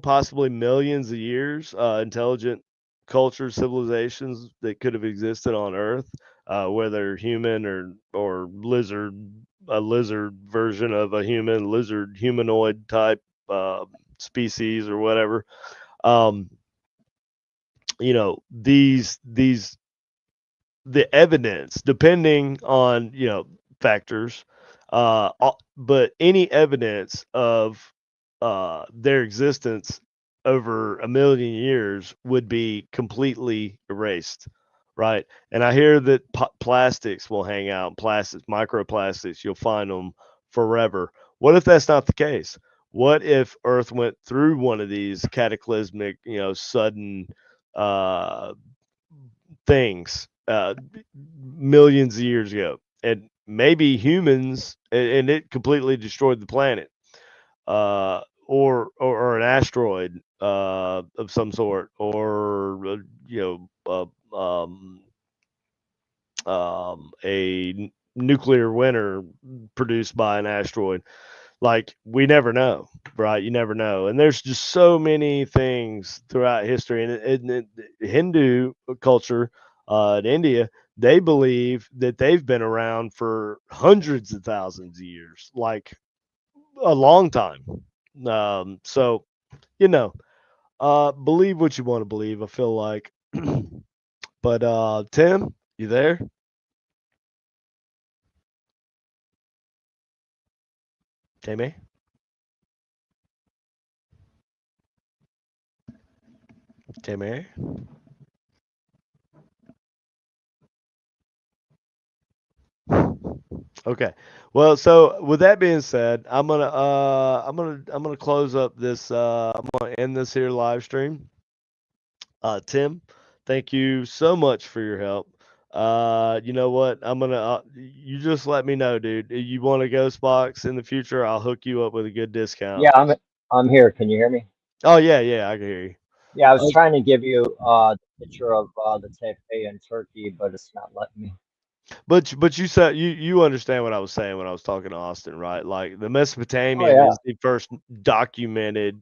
possibly millions of years, intelligent cultures, civilizations that could have existed on Earth, whether human or lizard, a lizard version of a human, lizard humanoid type species or whatever. Um, these the evidence, depending on, factors, but any evidence of their existence over a million years would be completely erased, right? And I hear that plastics will hang out, plastics, microplastics, you'll find them forever. What if that's not the case? What if Earth went through one of these cataclysmic, sudden uh, things millions of years ago, and maybe humans, and it completely destroyed the planet, or an asteroid of some sort, or a nuclear winter produced by an asteroid. Like, we never know, right? You never know. And there's just so many things throughout history, and Hindu culture in India, they believe that they've been around for hundreds of thousands of years, like a long time. So, you know believe what you want to believe. I feel like But Tim, you there? Timmy? Timmy? Okay. Well, so with that being said, I'm gonna close up this I'm gonna end this here live stream. Tim, thank you so much for your help. You know what? You just let me know, dude. You want a ghost box in the future? I'll hook you up with a good discount. Yeah, I'm here. Can you hear me? Oh yeah, yeah, I can hear you. Yeah, I was Oh, trying to give you the picture of the Taipei in Turkey, but it's not letting me. but you said you understand what I was saying when I was talking to Austin, right? Like the Oh Mesopotamian yeah, is the first documented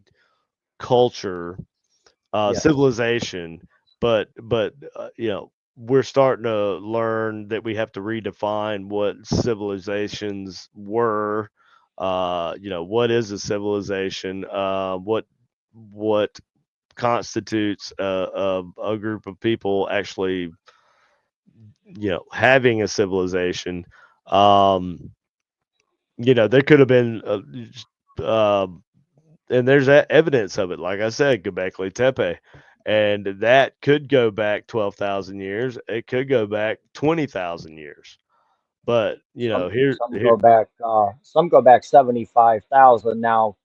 culture, yes. civilization, but you know, we're starting to learn that we have to redefine what civilizations were. You know, what is a civilization? What constitutes a group of people actually, you know, having a civilization? Um, you know, there could have been uh, and there's evidence of it. Like I said, Göbekli Tepe, and that could go back 12,000 years. It could go back 20,000 years. But you know, Some go back 75,000. Now,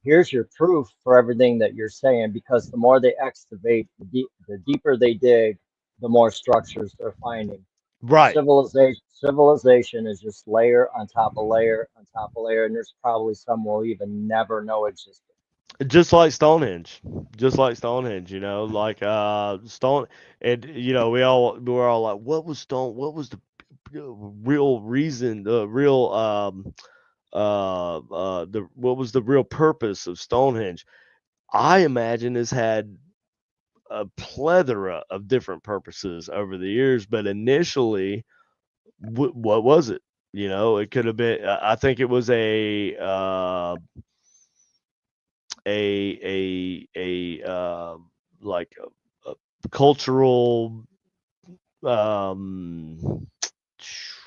here's your proof for everything that you're saying, because the more they excavate, the deeper they dig, the more structures they're finding. right, Civilization is just layer on top of layer on top of layer, and there's probably some we'll even never know existed. just like Stonehenge, just like Stonehenge. You know, like Stone, and you know, we were all like, what was Stone? What was the real reason? The real the what was the real purpose of Stonehenge? I imagine has had a plethora of different purposes over the years, but initially, what was it? You know, it could have been. I think it was a like a cultural um,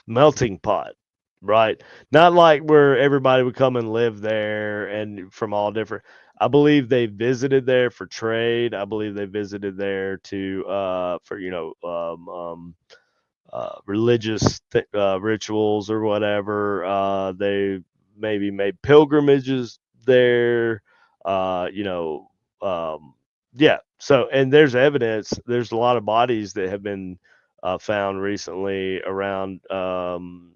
melting pot, right? Not like where everybody would come and live there and from all different. I believe they visited there for trade. I believe they visited there to for you know religious rituals or whatever. They maybe made pilgrimages there. You know, yeah. So, and there's evidence. There's a lot of bodies that have been found recently around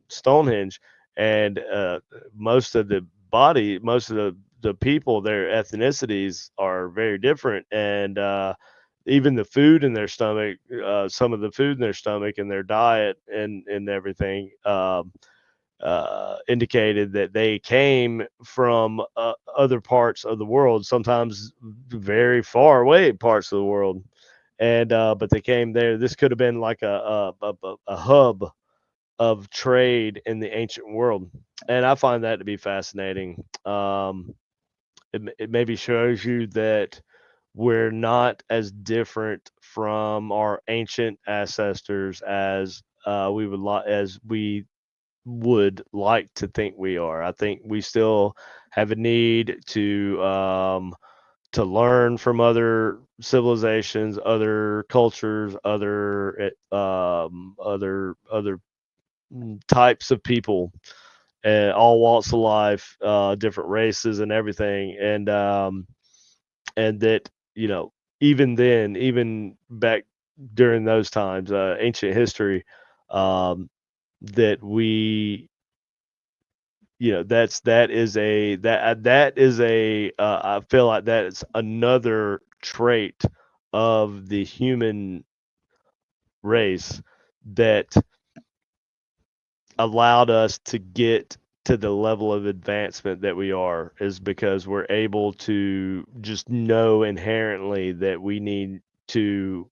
Stonehenge, and most of the people, their ethnicities are very different, and even the food in their stomach, some of the food in their stomach and their diet and everything indicated that they came from other parts of the world, sometimes very far away parts of the world. And but they came there. This could have been like a hub of trade in the ancient world, and I find that to be fascinating. It maybe shows you that we're not as different from our ancient ancestors as we would like to think we are. I think we still have a need to learn from other civilizations, other cultures, other types of people, and all walks of life, different races and everything, and that you know even then, even back during those times, ancient history, um, that we you know that is a I feel like that is another trait of the human race that allowed us to get to the level of advancement that we are, is because we're able to just know inherently that we need to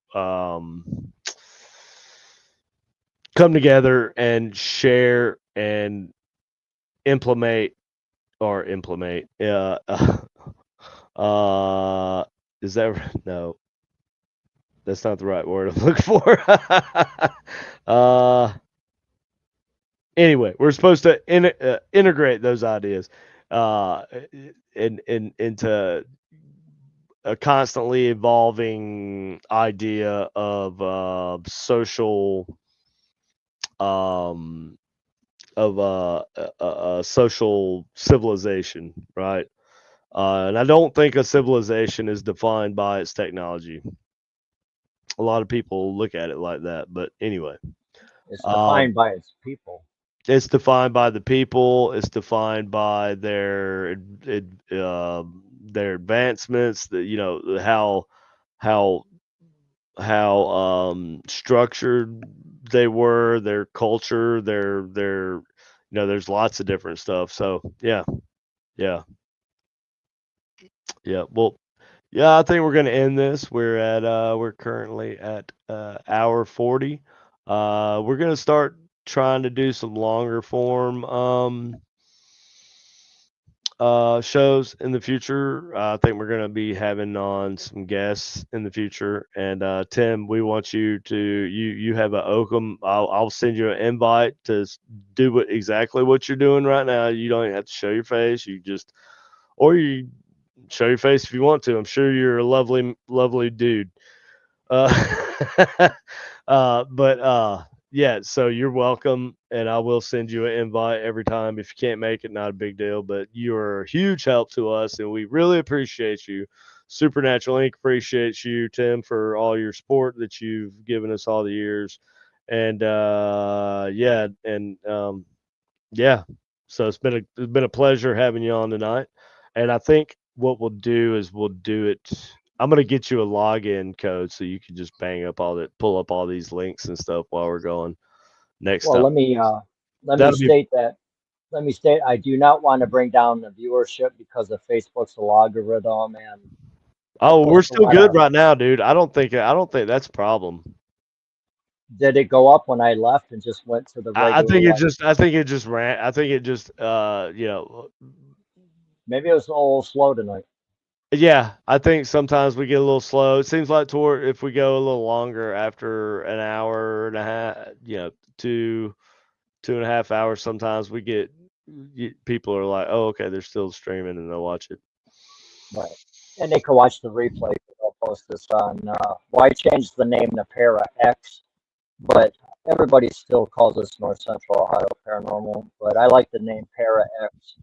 come together and share and implement implement uh is that no That's not the right word I'm looking for. Anyway, we're supposed to integrate those ideas into a constantly evolving idea of um, social civilization, right? And I don't think a civilization is defined by its technology. A lot of people look at it like that, but anyway, It's um, defined by its people. it's defined by the people. It's defined by their advancements. How structured they were, their culture, their there's lots of different stuff. So yeah, yeah. Well, yeah, I think we're gonna end this. We're currently at hour 40. We're gonna start trying to do some longer form shows in the future. I think we're going to be having on some guests in the future. And Tim, we want you have a Oakham. I'll send you an invite to do exactly what you're doing right now. You don't even have to show your face. Or you show your face if you want to. I'm sure you're a lovely dude. Uh, but yeah, so you're welcome, and I will send you an invite every time. If you can't make it, not a big deal, but you are a huge help to us, and we really appreciate you. Supernatural Inc. appreciates you, Tim, for all your support that you've given us all the years. And yeah, so it's been a pleasure having you on tonight. And I think what we'll do is we'll do it. I'm gonna get you a login code so you can just pull up all these links and stuff while we're going next Well, time. let me That'll be. state that. Let me state I do not want to bring down the viewership because of Facebook's algorithm, and it Oh, we're puts a still lot good of. right now, dude. I don't think that's a problem. Did it go up when I left and just went to the I regular think it like? just I think it just ran. I think it just Maybe it was a little slow tonight. yeah, I think sometimes we get a little slow. It seems like toward if we go a little longer after an hour and a half, 2.5 hours, sometimes we get people are like, oh, okay, they're still streaming and they'll watch it. Right. And they can watch the replay. I'll post this on. Well, I changed the name to Para X, but everybody still calls us North Central Ohio Paranormal. But I like the name Para X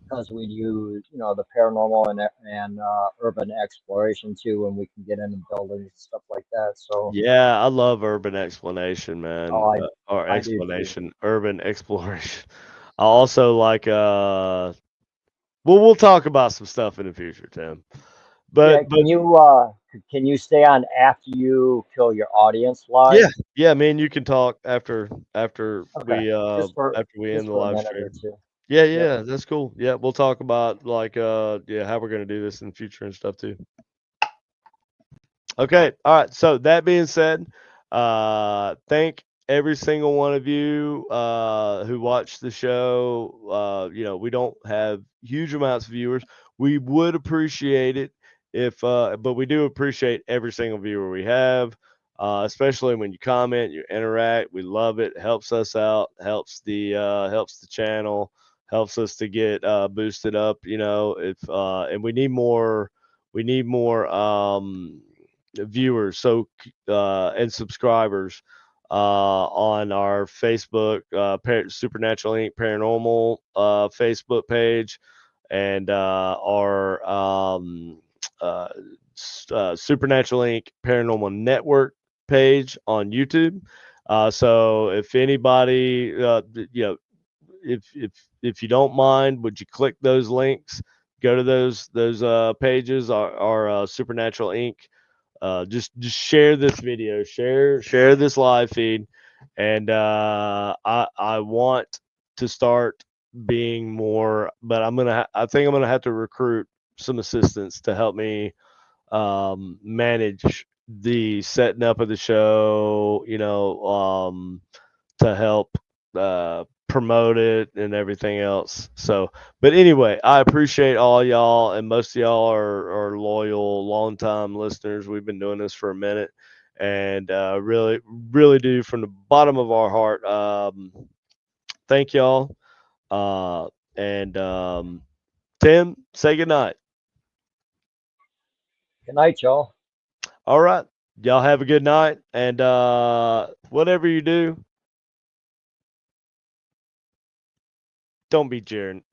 because we use, the paranormal and urban exploration too, when we can get into buildings and stuff like that. So, Yeah, I love urban explanation, man. oh, Or I do too. explanation, urban exploration. I also like well, we'll talk about some stuff in the future, Tim. Yeah, But can you stay on after you kill your audience yeah, live? yeah, man, you can talk after Okay, we end just the for a live minute stream. or two. Yeah, Yep. yeah, that's cool. Yeah, we'll talk about like how we're gonna do this in the future and stuff too. Okay. All right. So that being said, thank every single one of you who watched the show. We don't have huge amounts of viewers. We would appreciate it but we do appreciate every single viewer we have, especially when you comment, you interact. We love it. Helps us out. Helps the channel. Helps us to get boosted up. If and we need more. We need more. Viewers and subscribers on our Facebook Supernatural Inc. Paranormal Facebook page and our uh, Supernatural Inc. Paranormal Network page on YouTube. So if anybody, if you don't mind, would you click those links? Go to those pages. Our Supernatural Inc. Just share this video, share this live feed, and I want to start being more, but I think I'm gonna have to recruit some assistants to help me manage the setting up of the show, to help promote it and everything else. So, but anyway, I appreciate all y'all, and most of y'all are loyal, long time listeners. We've been doing this for a minute, and really, really do from the bottom of our heart. Thank y'all. And Tim, say goodnight. Good night, y'all. All right. Y'all have a good night. And whatever you do, don't be jeering.